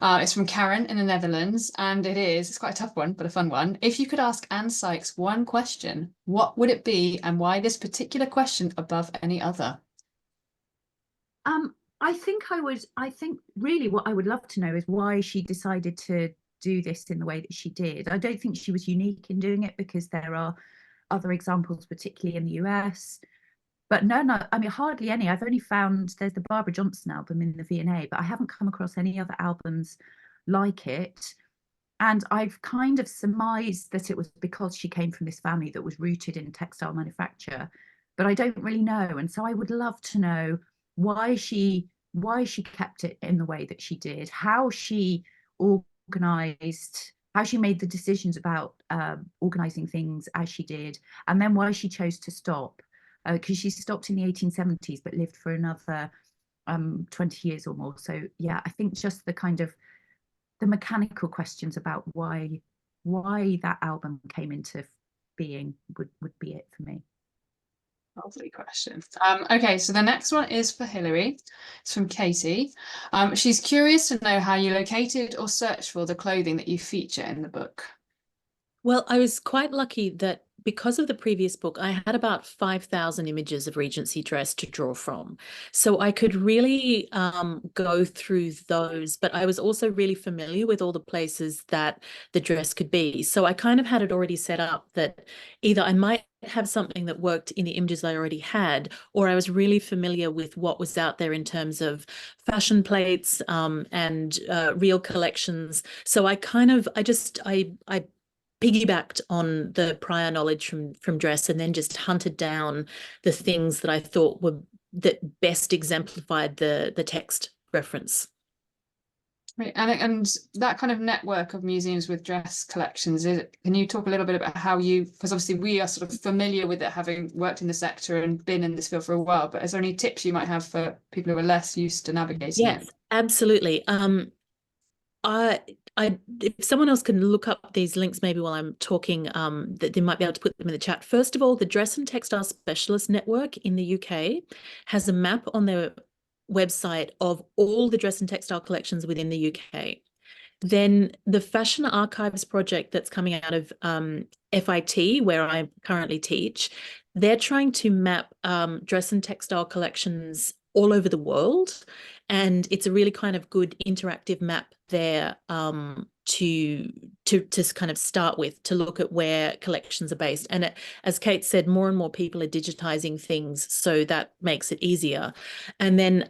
It's from Karen in the Netherlands, and it's quite a tough one, but a fun one. If you could ask Anne Sykes one question, what would it be, and why this particular question above any other? I think really what I would love to know is why she decided to do this in the way that she did. I don't think she was unique in doing it, because there are other examples, particularly in the US. But no, I mean, hardly any. I've only found there's the Barbara Johnson album in the V&A, but I haven't come across any other albums like it. And I've kind of surmised that it was because she came from this family that was rooted in textile manufacture, but I don't really know. And so I would love to know why she kept it in the way that she did, how she organized, how she made the decisions about organizing things as she did, and then why she chose to stop. Because she stopped in the 1870s but lived for another 20 years or more. So yeah, I think just the kind of the mechanical questions about why that album came into being would be it for me. Lovely question. Okay, so the next one is for Hilary. It's from Katie. She's curious to know how you located or searched for the clothing that you feature in the book. Well, I was quite lucky that because of the previous book, I had about 5,000 images of Regency dress to draw from. So I could really go through those, but I was also really familiar with all the places that the dress could be. So I kind of had it already set up that either I might have something that worked in the images I already had, or I was really familiar with what was out there in terms of fashion plates and real collections. So I piggybacked on the prior knowledge from dress, and then just hunted down the things that I thought that best exemplified the text reference. Right, and that kind of network of museums with dress collections, can you talk a little bit about how because obviously we are sort of familiar with it, having worked in the sector and been in this field for a while, but is there any tips you might have for people who are less used to navigating it? Yes, absolutely. If someone else can look up these links maybe while I'm talking, that they might be able to put them in the chat. First of all, the Dress and Textile Specialist Network in the UK has a map on their website of all the dress and textile collections within the UK. Then the Fashion Archives project that's coming out of FIT, where I currently teach, they're trying to map dress and textile collections all over the world. And it's a really kind of good interactive map there to kind of start with, to look at where collections are based. And as Kate said, more and more people are digitizing things, so that makes it easier. And then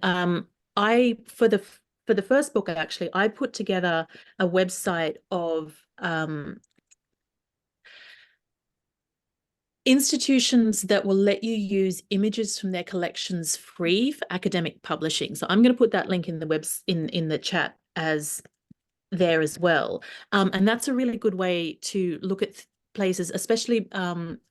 for the first book, actually, I put together a website of institutions that will let you use images from their collections free for academic publishing. So I'm going to put that link in the in the chat as there as well. And that's a really good way to look at places, especially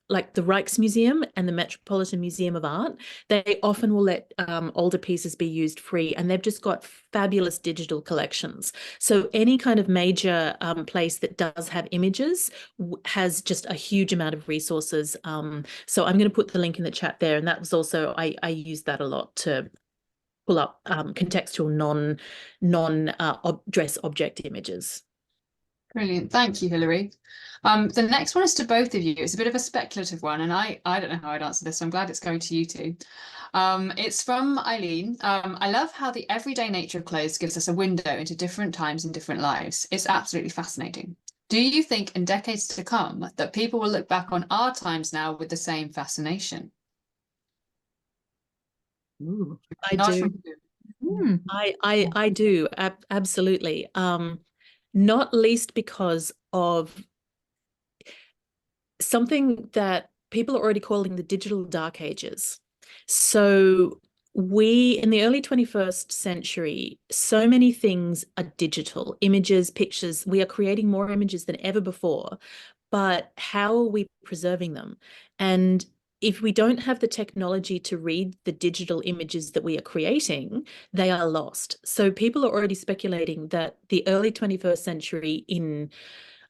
like the Rijksmuseum and the Metropolitan Museum of Art. They often will let older pieces be used free, and they've just got fabulous digital collections. So any kind of major place that does have images has just a huge amount of resources. So I'm going to put the link in the chat there. And that was also, I use that a lot to pull up contextual non-dress object images. Brilliant. Thank you, Hilary. The next one is to both of you. It's a bit of a speculative one, and I don't know how I'd answer this, so I'm glad it's going to you two. It's from Eileen. I love how the everyday nature of clothes gives us a window into different times and different lives. It's absolutely fascinating. Do you think in decades to come that people will look back on our times now with the same fascination? Ooh. I do. I do, absolutely. Not least because of something that people are already calling the digital dark ages. So we, in the early 21st century, so many things are digital, images, pictures. We are creating more images than ever before, but how are we preserving them? And if we don't have the technology to read the digital images that we are creating, they are lost. So people are already speculating that the early 21st century, in,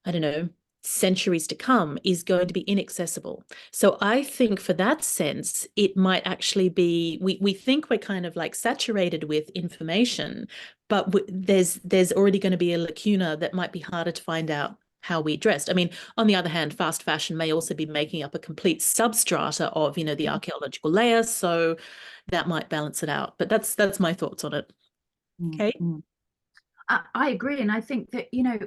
I don't know, centuries to come, is going to be inaccessible. So I think for that sense, it might actually be, we think we're kind of like saturated with information, but there's already going to be a lacuna that might be harder to find out how we dressed. I mean, on the other hand, fast fashion may also be making up a complete substrata of, you know, the archaeological layer, so that might balance it out. But that's my thoughts on it. Okay. I agree, and I think that, you know,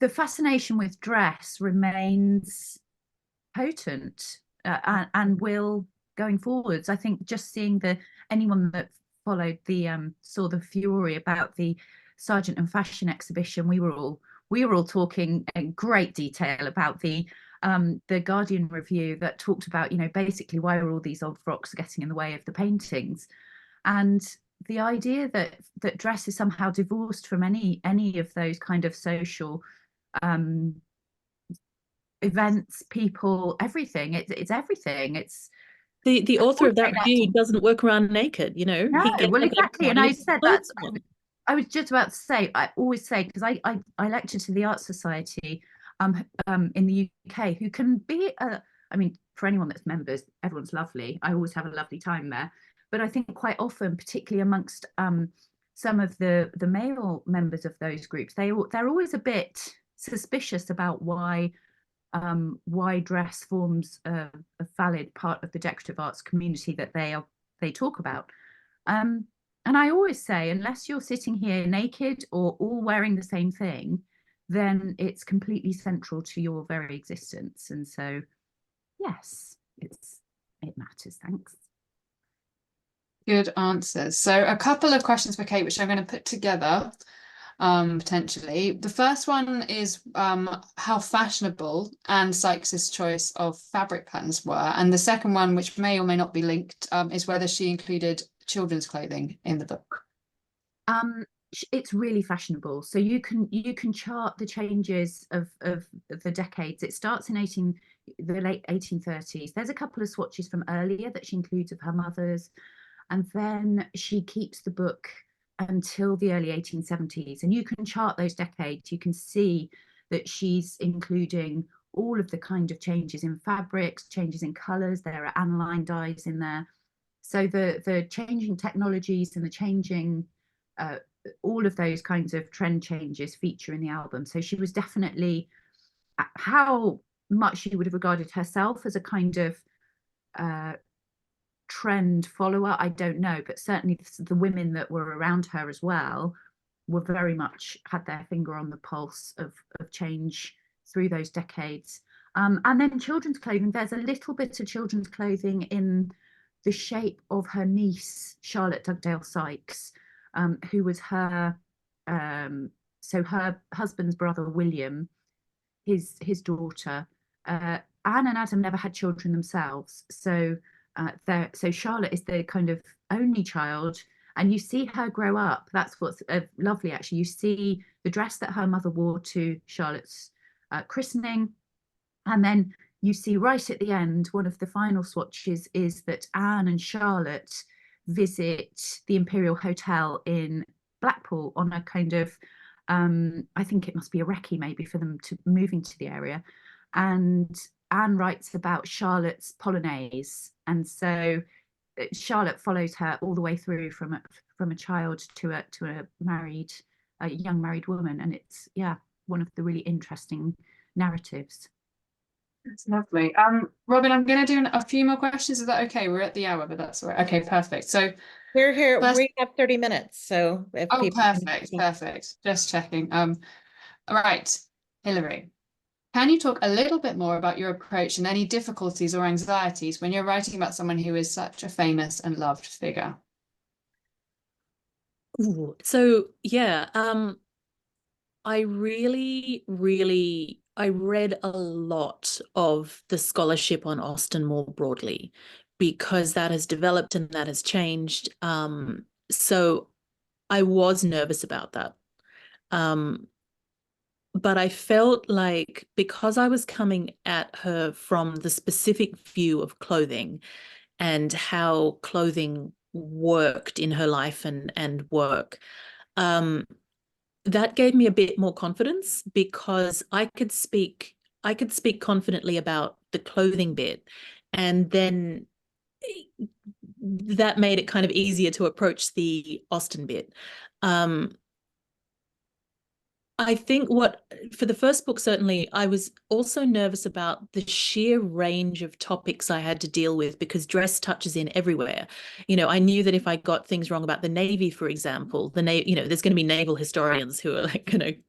the fascination with dress remains potent and will going forwards. I think just seeing anyone that followed saw the fury about the Sargent and Fashion exhibition, we were all talking in great detail about the Guardian review that talked about, you know, basically why are all these old frocks getting in the way of the paintings, and the idea that dress is somehow divorced from any of those kind of social events, people, everything. It's everything. It's the author of that review doesn't work around naked, you know. No, well, exactly. And I said that. I was just about to say, I always say, because I lecture to the Art Society in the UK, who can be I mean, for anyone that's members, everyone's lovely. I always have a lovely time there. But I think quite often, particularly amongst some of the male members of those groups, they're always a bit suspicious about why dress forms a valid part of the decorative arts community that they talk about. And I always say, unless you're sitting here naked or all wearing the same thing, then it's completely central to your very existence. And so, yes, it matters. Thanks. Good answers. So a couple of questions for Kate, which I'm going to put together potentially. The first one is how fashionable Anne Sykes's choice of fabric patterns were. And the second one, which may or may not be linked, is whether she included children's clothing in the book. It's really fashionable. So you can chart the changes of the decades. It starts in the late 1830s. There's a couple of swatches from earlier that she includes of her mother's, and then she keeps the book until the early 1870s. And you can chart those decades. You can see that she's including all of the kind of changes in fabrics, changes in colours. There are aniline dyes in there. So the changing technologies and the changing all of those kinds of trend changes feature in the album. So she was definitely, how much she would have regarded herself as a kind of trend follower, I don't know, but certainly the women that were around her as well were very much had their finger on the pulse of change through those decades. And then children's clothing, there's a little bit of children's clothing in the shape of her niece, Charlotte Dugdale Sykes, who was her, so her husband's brother, William, his daughter. Anne and Adam never had children themselves. So so Charlotte is the kind of only child, and you see her grow up. That's what's lovely, actually. You see the dress that her mother wore to Charlotte's christening, and then you see right at the end, one of the final swatches is that Anne and Charlotte visit the Imperial Hotel in Blackpool on a kind of, I think it must be a recce maybe for them to moving to the area. And Anne writes about Charlotte's polonaise. And so Charlotte follows her all the way through from a child to a young married woman. And it's, yeah, one of the really interesting narratives. That's lovely. Robin, I'm going to do a few more questions. Is that okay? We're at the hour, but that's all right. Okay, perfect. So We're here, first, we have 30 minutes, so if oh, people perfect. Just checking. All right, Hilary, can you talk a little bit more about your approach and any difficulties or anxieties when you're writing about someone who is such a famous and loved figure? Ooh, so yeah, I read a lot of the scholarship on Austen more broadly, because that has developed and that has changed. So I was nervous about that. But I felt like, because I was coming at her from the specific view of clothing and how clothing worked in her life and work, that gave me a bit more confidence, because I could speak confidently about the clothing bit, and then that made it kind of easier to approach the Austen bit. I think for the first book, certainly, I was also nervous about the sheer range of topics I had to deal with, because dress touches in everywhere. I knew that if I got things wrong about the Navy, for example, there's going to be naval historians who are like going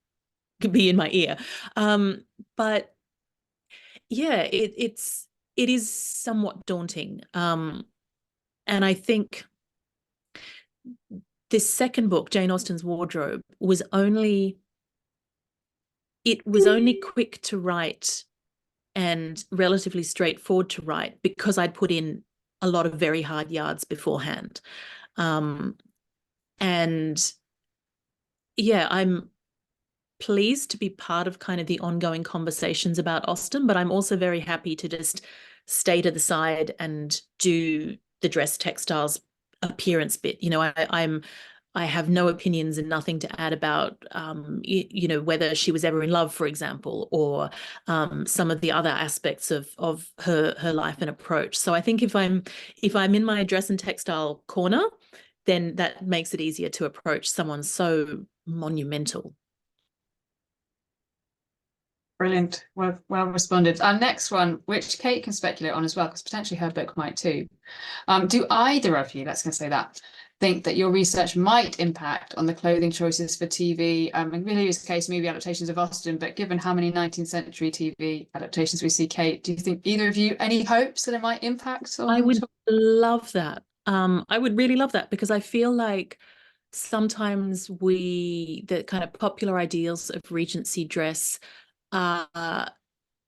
to be in my ear. But yeah, it is somewhat daunting. And I think this second book, Jane Austen's Wardrobe, was only quick to write and relatively straightforward to write, because I'd put in a lot of very hard yards beforehand. And yeah, I'm pleased to be part of kind of the ongoing conversations about Austen, but I'm also very happy to just stay to the side and do the dress textiles appearance bit. I have no opinions and nothing to add about, whether she was ever in love, for example, or some of the other aspects of her life and approach. So I think if I'm in my dress and textile corner, then that makes it easier to approach someone so monumental. Brilliant. Well responded. Our next one, which Kate can speculate on as well, because potentially her book might too. Do either of you, let's go say that, think that your research might impact on the clothing choices for TV? In Hilary's case, movie adaptations of Austen, but given how many 19th century TV adaptations we see, Kate, do you think either of you any hopes that it might impact on? I would love that. I would really love that, because I feel like sometimes the kind of popular ideals of Regency dress well,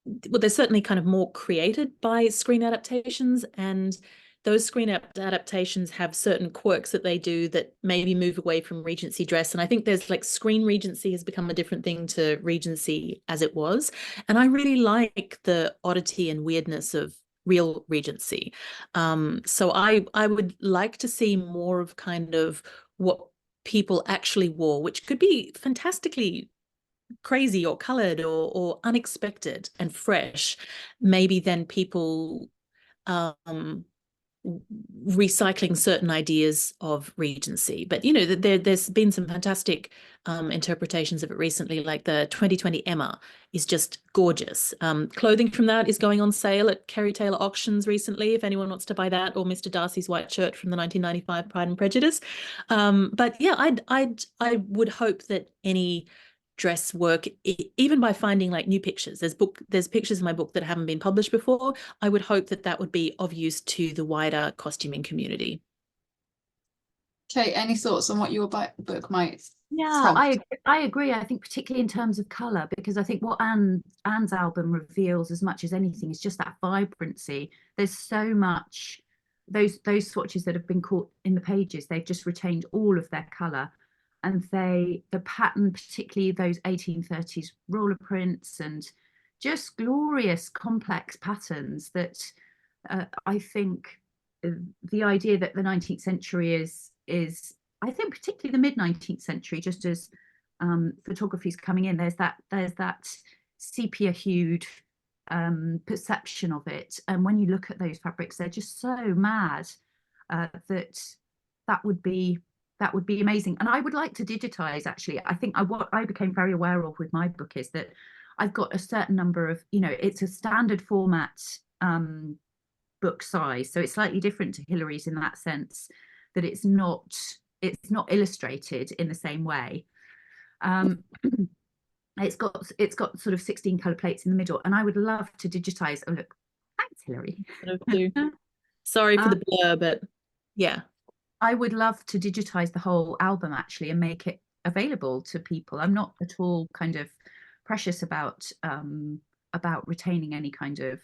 they're certainly kind of more created by screen adaptations, and those screen adaptations have certain quirks that they do that maybe move away from Regency dress. And I think there's like screen Regency has become a different thing to Regency as it was. And I really like the oddity and weirdness of real Regency. So I would like to see more of kind of what people actually wore, which could be fantastically crazy or colored or unexpected and fresh, maybe then people recycling certain ideas of Regency. But, you know, there's been some fantastic interpretations of it recently, like the 2020 Emma is just gorgeous. Clothing from that is going on sale at Kerry Taylor auctions recently, if anyone wants to buy that, or Mr. Darcy's white shirt from the 1995 Pride and Prejudice. But yeah, I would hope that any dress work, even by finding like new pictures, there's pictures in my book that haven't been published before. I would hope that that would be of use to the wider costuming community. Kate, any thoughts on what your book might Yeah, prompt? I agree. I think particularly in terms of colour, because I think what Anne's album reveals as much as anything is just that vibrancy. There's so much, those swatches that have been caught in the pages, they've just retained all of their colour. And the pattern, particularly those 1830s roller prints and just glorious complex patterns that I think the idea that the 19th century is I think particularly the mid-19th century, just as photography is coming in, there's that sepia hued perception of it. And when you look at those fabrics, they're just so mad that would be amazing. And I would like to digitize, actually. I think what I became very aware of with my book is that I've got a certain number of, you know, it's a standard format book size. So it's slightly different to Hilary's in that sense, that it's not illustrated in the same way. It's got sort of 16 color plates in the middle, and I would love to digitize. Oh, look, thanks, Hilary. Sorry for the blur, but yeah. I would love to digitize the whole album, actually, and make it available to people. I'm not at all kind of precious about retaining any kind of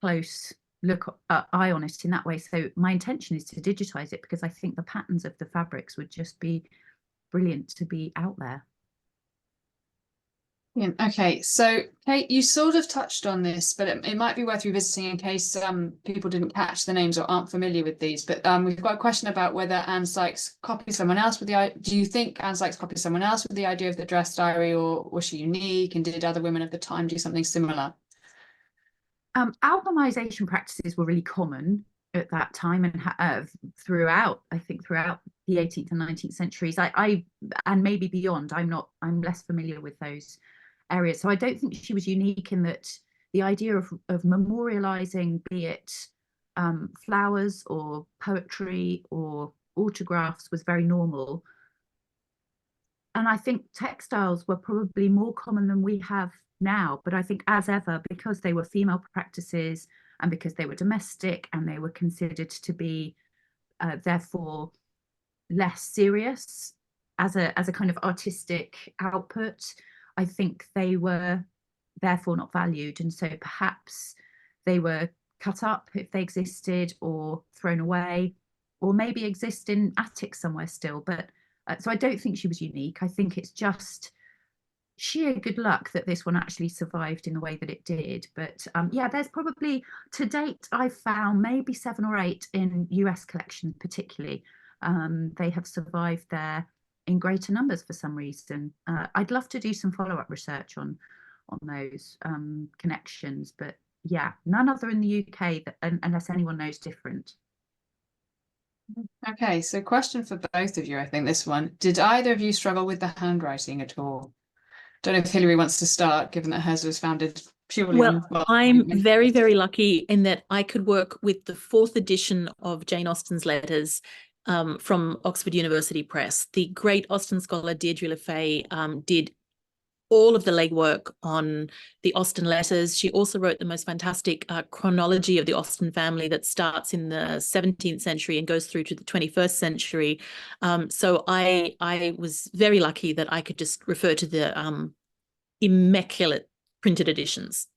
close look eye on it in that way. So my intention is to digitize it because I think the patterns of the fabrics would just be brilliant to be out there. Yeah. Okay, so Kate, you sort of touched on this, but it might be worth revisiting in case people didn't catch the names or aren't familiar with these. But we've got a question about whether Anne Sykes copied someone else with the. Do you think Anne Sykes copied someone else with the idea of the dress diary, or was she unique? And did other women of the time do something similar? Albumization practices were really common at that time and throughout the 18th and 19th centuries. I and maybe beyond. I'm less familiar with those areas. So I don't think she was unique in that the idea of memorializing, be it flowers or poetry or autographs, was very normal. And I think textiles were probably more common than we have now. But I think, as ever, because they were female practices and because they were domestic and they were considered to be therefore less serious as a kind of artistic output, I think they were therefore not valued. And so perhaps they were cut up if they existed, or thrown away, or maybe exist in attics somewhere still. But so I don't think she was unique. I think it's just sheer good luck that this one actually survived in the way that it did. But yeah, there's probably, to date, I've found maybe 7 or 8 in US collections particularly. They have survived there in greater numbers for some reason. I'd love to do some follow-up research on those connections, but yeah, none other in the UK, unless anyone knows different. Okay, so question for both of you, I think this one. Did either of you struggle with the handwriting at all? Don't know if Hilary wants to start, given that hers was founded purely on... Well, I'm very, very lucky in that I could work with the 4th edition of Jane Austen's letters from Oxford University Press. The great Austen scholar Deirdre Le Fay did all of the legwork on the Austen letters. She also wrote the most fantastic chronology of the Austen family that starts in the 17th century and goes through to the 21st century. So I was very lucky that I could just refer to the immaculate printed editions.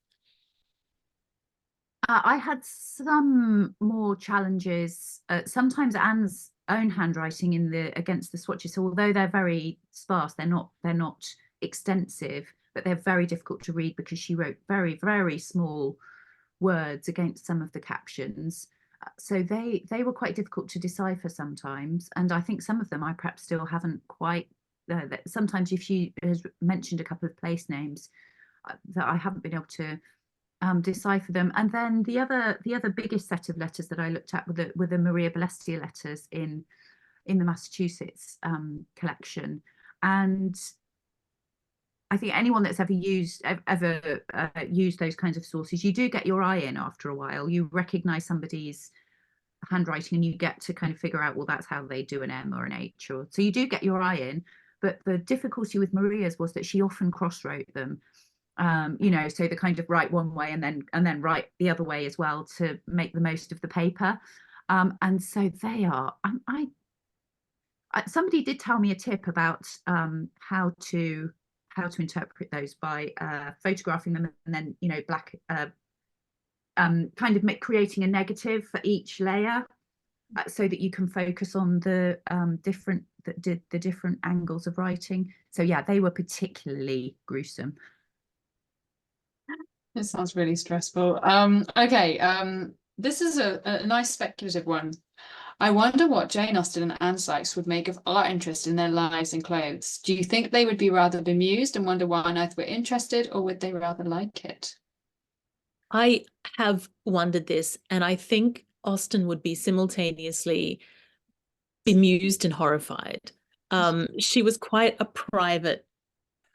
I had some more challenges. Sometimes Anne's own handwriting against the swatches. So although they're very sparse, they're not extensive, but they're very difficult to read because she wrote very, very small words against some of the captions. So they were quite difficult to decipher sometimes. And I think some of them I perhaps still haven't quite. Sometimes if she has mentioned a couple of place names that I haven't been able to decipher them. And then the other biggest set of letters that I looked at were the Maria Balestia letters in the Massachusetts collection. And I think anyone that's ever used those kinds of sources, you do get your eye in after a while. You recognize somebody's handwriting and you get to kind of figure out, well, that's how they do an M or an H, or so you do get your eye in. But the difficulty with Maria's was that she often cross-wrote them, so the kind of write one way and then write the other way as well to make the most of the paper. And so they are, somebody did tell me a tip about how to interpret those by photographing them and then black kind of creating a negative for each layer so that you can focus on the different angles of writing. So yeah, they were particularly gruesome. It sounds really stressful. Okay, this is a nice speculative one. I wonder what Jane Austen and Anne Sykes would make of our interest in their lives and clothes. Do you think they would be rather bemused and wonder why on earth we're interested, or would they rather like it? I have wondered this, and I think Austen would be simultaneously bemused and horrified. She was quite a private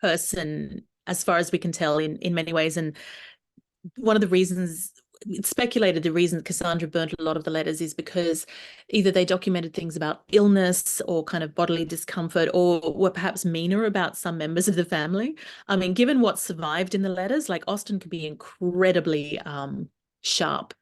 person, as far as we can tell, in many ways. And one of the reasons, it's speculated the reason Cassandra burnt a lot of the letters is because either they documented things about illness or kind of bodily discomfort, or were perhaps meaner about some members of the family. I mean, given what survived in the letters, like Austen could be incredibly sharp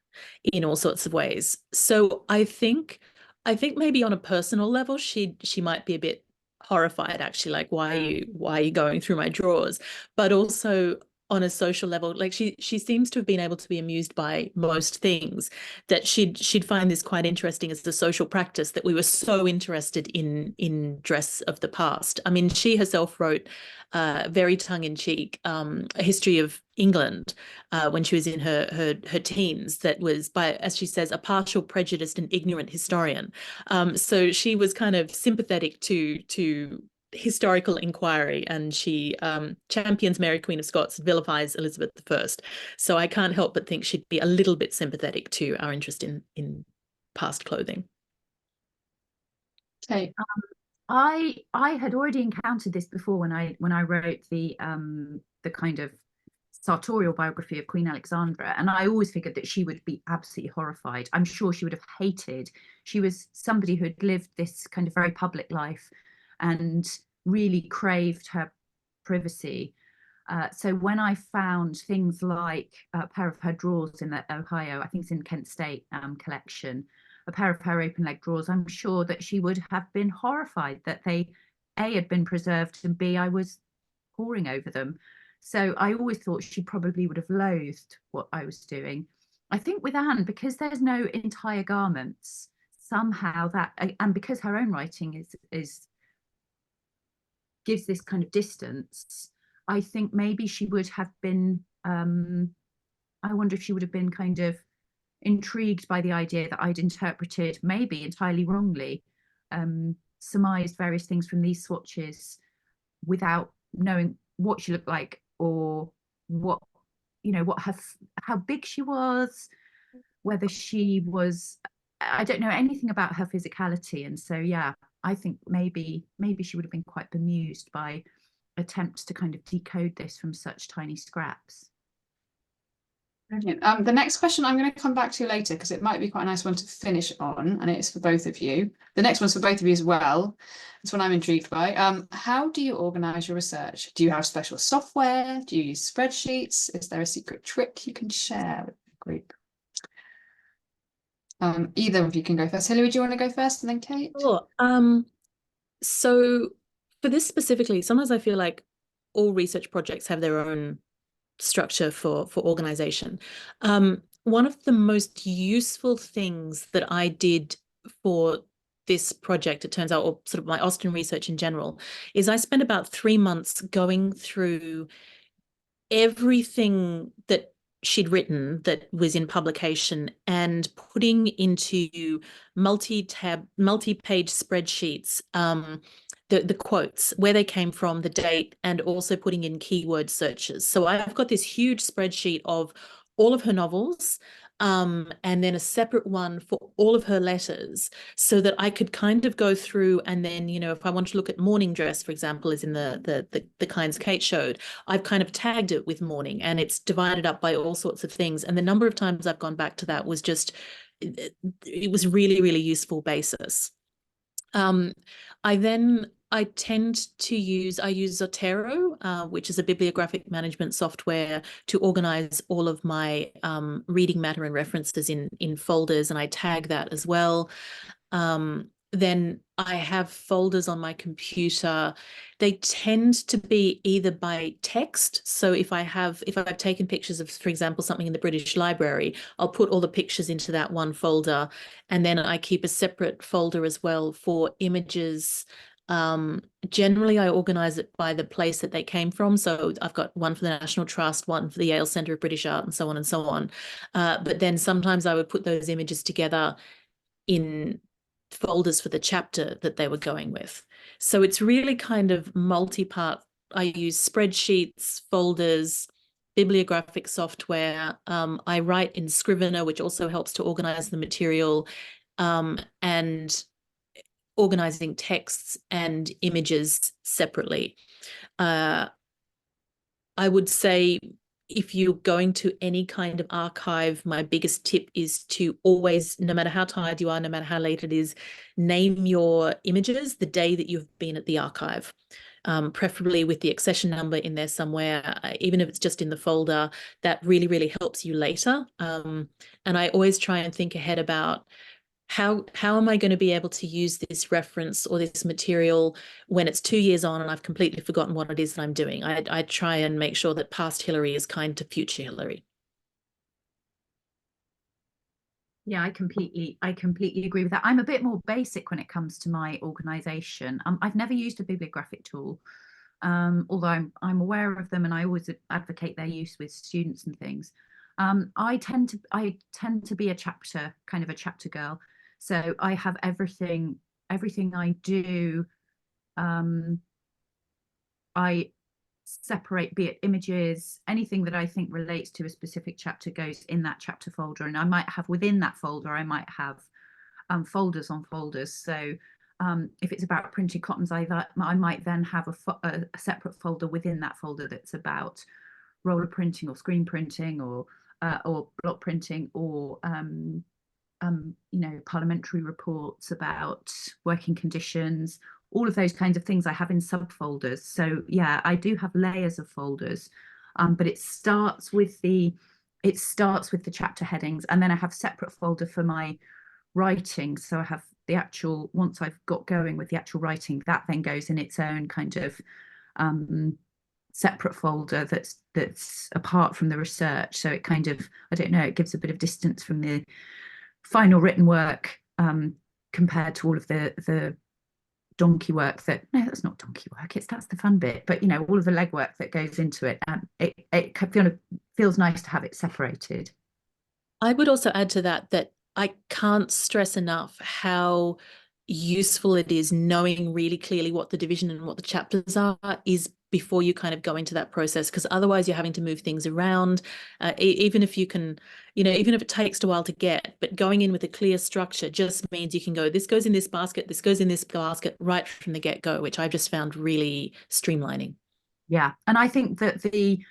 in all sorts of ways. So I think maybe on a personal level, she might be a bit horrified, actually, like, why are you going through my drawers? But also on a social level, like she seems to have been able to be amused by most things, that she'd find this quite interesting as the social practice that we were so interested in dress of the past. I mean, she herself wrote very tongue-in-cheek a history of England when she was in her teens, that was, by, as she says, a partial, prejudiced and ignorant historian. So she was kind of sympathetic to historical inquiry, and she champions Mary Queen of Scots, vilifies Elizabeth I. So I can't help but think she'd be a little bit sympathetic to our interest in past clothing. Okay. I had already encountered this before when I wrote the kind of sartorial biography of Queen Alexandra, and I always figured that she would be absolutely horrified. I'm sure she would have hated. She was somebody who had lived this kind of very public life and really craved her privacy. So when I found things like a pair of her drawers in the Ohio, I think it's in Kent State collection, a pair of her open leg drawers, I'm sure that she would have been horrified that they A, had been preserved, and B, I was poring over them. So I always thought she probably would have loathed what I was doing. I think with Anne, because there's no entire garments, somehow that, and because her own writing is gives this kind of distance, I think maybe she would have been, I wonder if she would have been kind of intrigued by the idea that I'd interpreted, maybe entirely wrongly, surmised various things from these swatches without knowing what she looked like, or what how big she was, whether she was, I don't know anything about her physicality. And so yeah, I think maybe she would have been quite bemused by attempts to kind of decode this from such tiny scraps. Brilliant. The next question I'm going to come back to later, because it might be quite a nice one to finish on, and it's for both of you. The next one's for both of you as well. That's what I'm intrigued by. How do you organise your research? Do you have special software? Do you use spreadsheets? Is there a secret trick you can share with the group? Either of you can go first. Hilary, do you want to go first, and then Kate? Sure. So for this specifically, sometimes I feel like all research projects have their own structure for organization. One of the most useful things that I did for this project, it turns out, or sort of my Austen research in general, is I spent about 3 months going through everything that she'd written that was in publication and putting into multi-page spreadsheets the quotes, where they came from, the date, and also putting in keyword searches. So I've got this huge spreadsheet of all of her novels, and then a separate one for all of her letters, so that I could kind of go through, and then, you know, if I want to look at morning dress, for example, as in the kinds Kate showed, I've kind of tagged it with morning, and it's divided up by all sorts of things. And the number of times I've gone back to that was just, it was really, really useful basis. I tend to use Zotero, which is a bibliographic management software, to organize all of my reading matter and references in folders, and I tag that as well. Then I have folders on my computer. They tend to be either by text. So if I've taken pictures of, for example, something in the British Library, I'll put all the pictures into that one folder. And then I keep a separate folder as well for images. Generally, I organize it by the place that they came from. So I've got one for the National Trust, one for the Yale Centre of British Art, and so on and so on. But then sometimes I would put those images together in folders for the chapter that they were going with. So it's really kind of multi-part. I use spreadsheets, folders, bibliographic software. I write in Scrivener, which also helps to organize the material, and organizing texts and images separately. I would say, if you're going to any kind of archive, my biggest tip is to always, no matter how tired you are, no matter how late it is, name your images the day that you've been at the archive, preferably with the accession number in there somewhere, even if it's just in the folder. That really, really helps you later. And I always try and think ahead about how am I going to be able to use this reference or this material when it's 2 years on and I've completely forgotten what it is that I'm doing. I try and make sure that past Hilary is kind to future Hilary. Yeah, I completely agree with that. I'm a bit more basic when it comes to my organization. I've never used a bibliographic tool, although I'm aware of them, and I always advocate their use with students and things. I tend to be a chapter girl. So I have everything I do. I separate, be it images, anything that I think relates to a specific chapter goes in that chapter folder, and I might have within that folder, I might have folders on folders. So if it's about printed cottons, I might then have a separate folder within that folder that's about roller printing or screen printing or block printing, or you know, parliamentary reports about working conditions, all of those kinds of things I have in subfolders. So yeah, I do have layers of folders, but it starts with the chapter headings, and then I have separate folder for my writing. So I have the actual, once I've got going with the actual writing, that then goes in its own kind of separate folder that's apart from the research. So it kind of, I don't know, it gives a bit of distance from the final written work, compared to all of the donkey work that's not donkey work, that's the fun bit, but you know, all of the legwork that goes into it. It kind of feels nice to have it separated. I would also add to that I can't stress enough how useful it is knowing really clearly what the division and what the chapters are is before you kind of go into that process, because otherwise you're having to move things around, even if you can, you know, even if it takes a while to get, but going in with a clear structure just means you can go, this goes in this basket, this goes in this basket, right from the get-go, which I've just found really streamlining. Yeah, and I think that the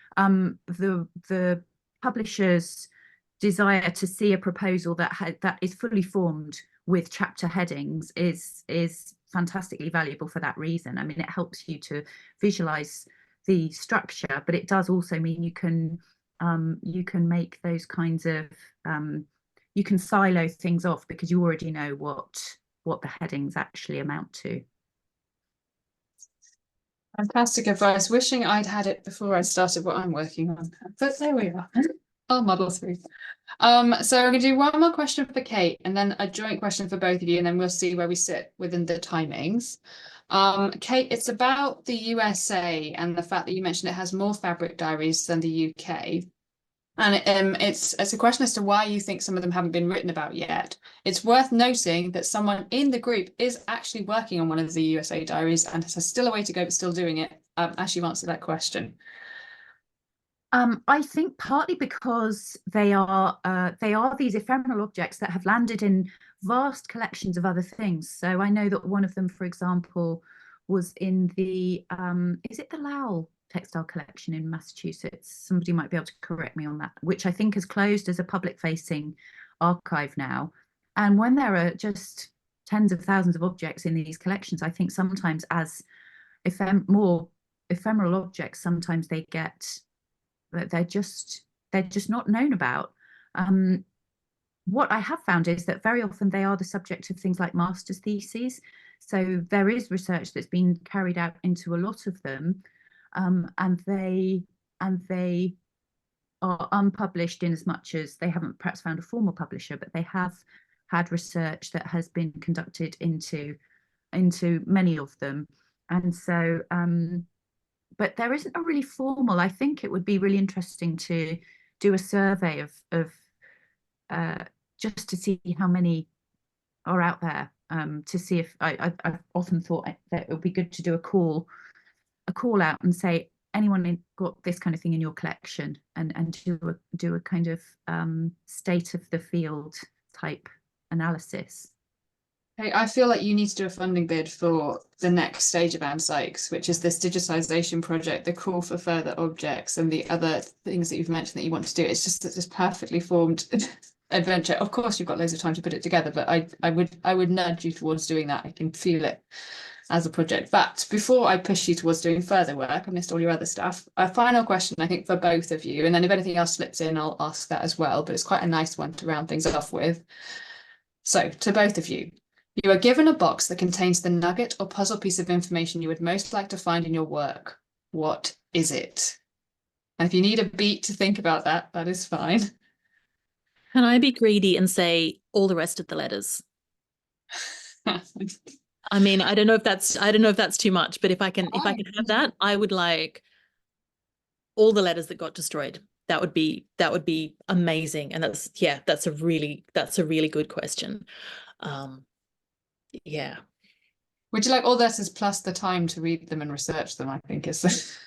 publishers' desire to see a proposal that is fully formed with chapter headings is fantastically valuable for that reason. I mean, it helps you to visualize the structure, but it does also mean you can make those kinds of you can silo things off because you already know what the headings actually amount to. Fantastic advice. Wishing I'd had it before I started what I'm working on, but there we are. I'll muddle through. So I'm going to do one more question for Kate, and then a joint question for both of you, and then we'll see where we sit within the timings. Kate, it's about the USA and the fact that you mentioned it has more fabric diaries than the UK. And it's a question as to why you think some of them haven't been written about yet. It's worth noting that someone in the group is actually working on one of the USA diaries and has still a way to go, but still doing it, as you've answered that question. I think partly because they are these ephemeral objects that have landed in vast collections of other things. So I know that one of them, for example, was in the is it the Lowell textile collection in Massachusetts? Somebody might be able to correct me on that, which I think has closed as a public-facing archive now. And when there are just tens of thousands of objects in these collections, I think sometimes as more ephemeral objects, sometimes they get they're just not known about. What I have found is that very often they are the subject of things like master's theses. So there is research that's been carried out into a lot of them, and they are unpublished in as much as they haven't perhaps found a formal publisher, but they have had research that has been conducted into many of them. And so but there isn't a really formal. I think it would be really interesting to do a survey of just to see how many are out there, to see if I've often thought that it would be good to do a call out and say, anyone got this kind of thing in your collection, and do a kind of state of the field type analysis. Hey, I feel like you need to do a funding bid for the next stage of Anne Sykes, which is this digitization project, the call for further objects, and the other things that you've mentioned that you want to do. It's just this perfectly formed adventure. Of course, you've got loads of time to put it together, but I would nudge you towards doing that. I can feel it as a project. But before I push you towards doing further work, I missed all your other stuff. A final question, I think, for both of you, and then if anything else slips in, I'll ask that as well. But it's quite a nice one to round things off with. So, to both of you. You are given a box that contains the nugget or puzzle piece of information you would most like to find in your work. What is it? And if you need a beat to think about that, that is fine. Can I be greedy and say all the rest of the letters? I mean, I don't know if that's too much, but if I can have that, I would like all the letters that got destroyed. That would be amazing. And that's a really good question. Yeah. Would you like all letters plus the time to read them and research them? I think is.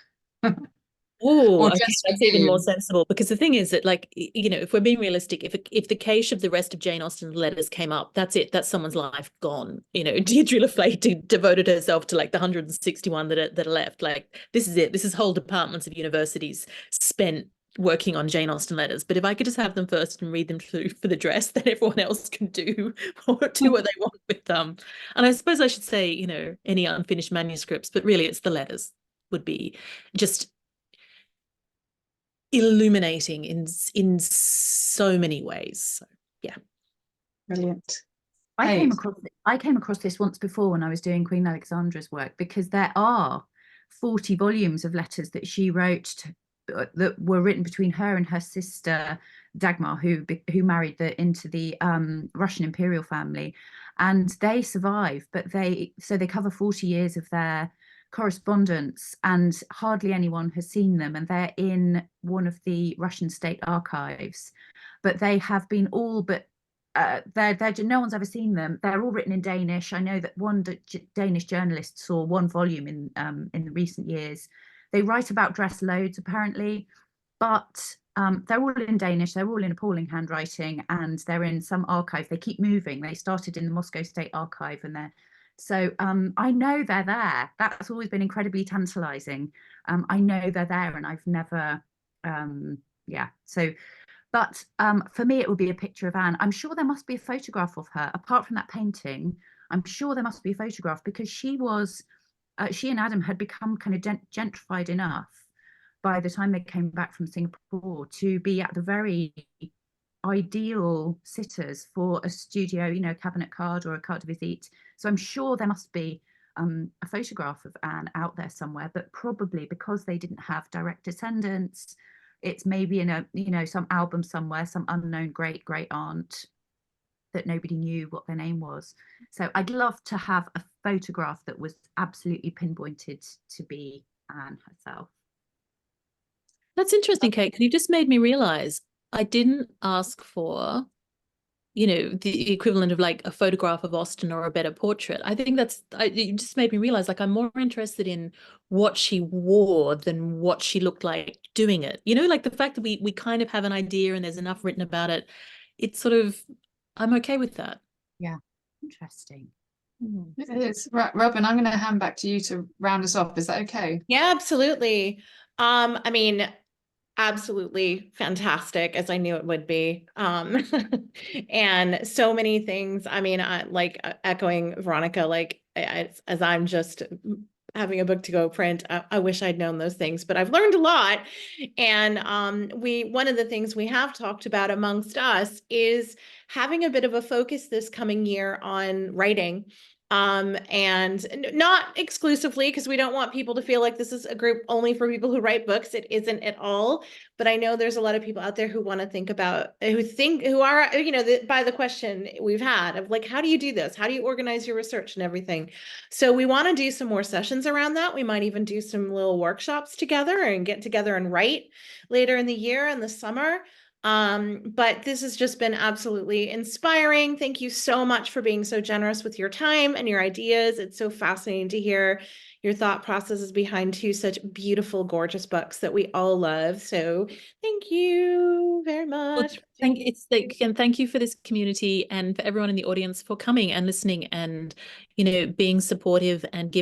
Oh, Or okay, just that's even more sensible, because the thing is that, like, you know, if we're being realistic, if the cache of the rest of Jane Austen's letters came up, that's it. That's someone's life gone. You know, Deirdre Lafayette devoted herself to like the 161 that are left. Like, this is it. This is whole departments of universities spent working on Jane Austen letters. But if I could just have them first and read them through for the dress, then everyone else can do what they want with them. And I suppose I should say, you know, any unfinished manuscripts, but really it's the letters would be just illuminating in so many ways. So yeah, brilliant. I came across this once before when I was doing Queen Alexandra's work, because there are 40 volumes of letters that she wrote that were written between her and her sister Dagmar, who married into the Russian imperial family, and they survive, but they cover 40 years of their correspondence, and hardly anyone has seen them, and they're in one of the Russian state archives, but they have been all but no one's ever seen them. They're all written in Danish. I know that one Danish journalist saw one volume in the recent years. They write about dress loads apparently, but they're all in Danish. They're all in appalling handwriting, and they're in some archive. They keep moving. They started in the Moscow State Archive, and they're so I know they're there. That's always been incredibly tantalizing. I know they're there, and I've never, so, but for me, it would be a picture of Anne. I'm sure there must be a photograph of her, apart from that painting. I'm sure there must be a photograph, because she and Adam had become kind of gentrified enough by the time they came back from Singapore to be at the very ideal sitters for a studio, you know, a cabinet card or a carte de visite. So I'm sure there must be a photograph of Anne out there somewhere, but probably because they didn't have direct descendants, it's maybe in a, you know, some album somewhere, some unknown great aunt that nobody knew what their name was. So I'd love to have a photograph that was absolutely pinpointed to be Anne herself. that's interesting, Kate, because you just made me realize I didn't ask for you know, the equivalent of like a photograph of Austen or a better portrait. I think it just made me realize, like, I'm more interested in what she wore than what she looked like doing it. You know, like the fact that we kind of have an idea and there's enough written about it. It's sort of, I'm okay with that. Yeah, interesting. It's Robin, I'm going to hand back to you to round us off. Is that okay? Yeah, absolutely. I mean, absolutely fantastic, as I knew it would be. And so many things. I mean, echoing Veronica, like as I'm just having a book to go print, I wish I'd known those things, but I've learned a lot. And one of the things we have talked about amongst us is having a bit of a focus this coming year on writing. And not exclusively, because we don't want people to feel like this is a group only for people who write books. It isn't at all. But I know there's a lot of people out there who want to think about, who are, you know, by the question we've had of like, how do you do this? How do you organize your research and everything? So we want to do some more sessions around that. We might even do some little workshops together and get together and write later in the year and the summer. But this has just been absolutely inspiring. Thank you so much for being so generous with your time and your ideas. It's so fascinating to hear your thought processes behind two such beautiful, gorgeous books that we all love. So thank you very much. And thank you for this community and for everyone in the audience for coming and listening and, you know, being supportive and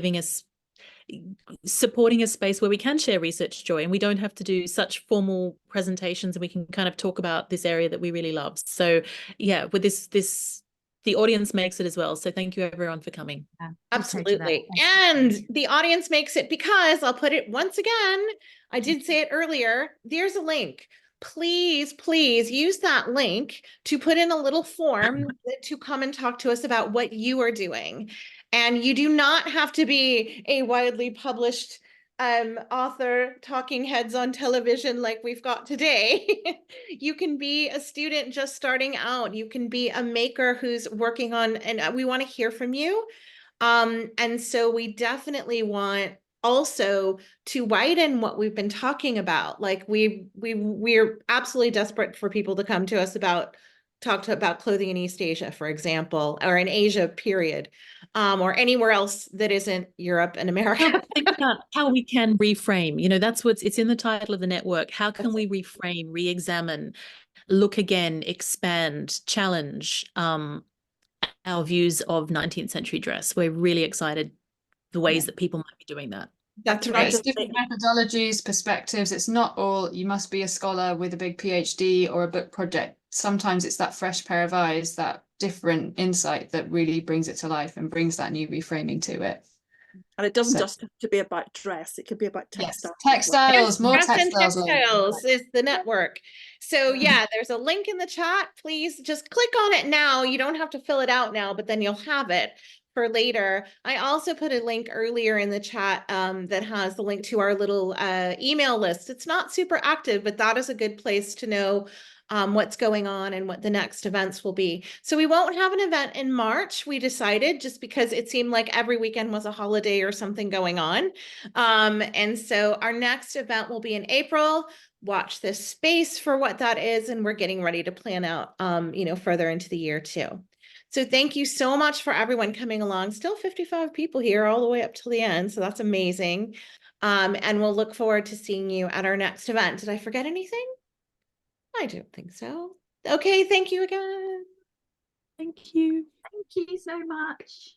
supporting a space where we can share research joy and we don't have to do such formal presentations, and we can kind of talk about this area that we really love. So yeah, with this the audience makes it as well. So thank you everyone for coming. Yeah, absolutely. And the audience makes it because I'll put it once again. I did say it earlier. There's a link. Please, please use that link to put in a little form to come and talk to us about what you are doing. And you do not have to be a widely published author talking heads on television like we've got today. You can be a student just starting out. You can be a maker who's working on, and we want to hear from you. And so we definitely want also to widen what we've been talking about. Like we're absolutely desperate for people to come to us about about clothing in East Asia, for example, or in Asia, period, or anywhere else that isn't Europe and America. Think about how we can reframe. You know, it's in the title of the network. How can we reframe, re-examine, look again, expand, challenge our views of 19th century dress? We're really excited the ways that people might be doing that. That's right. It's different methodologies, perspectives. It's not all you must be a scholar with a big PhD or a book project. Sometimes it's that fresh pair of eyes, that different insight that really brings it to life and brings that new reframing to it. And it doesn't just have to be about dress, it could be about textiles. Yes, textiles, more Dress and textiles. textiles is the network. So yeah, there's a link in the chat. Please just click on it now. You don't have to fill it out now, but then you'll have it for later. I also put a link earlier in the chat that has the link to our little email list. It's not super active, but that is a good place to know what's going on and what the next events will be. So we won't have an event in March, we decided, just because it seemed like every weekend was a holiday or something going on. And so our next event will be in April. Watch this space for what that is, and we're getting ready to plan out, you know, further into the year too. So thank you so much for everyone coming along. Still 55 people here all the way up till the end. So that's amazing. And we'll look forward to seeing you at our next event. Did I forget anything? I don't think so. Okay, thank you again. Thank you. Thank you so much.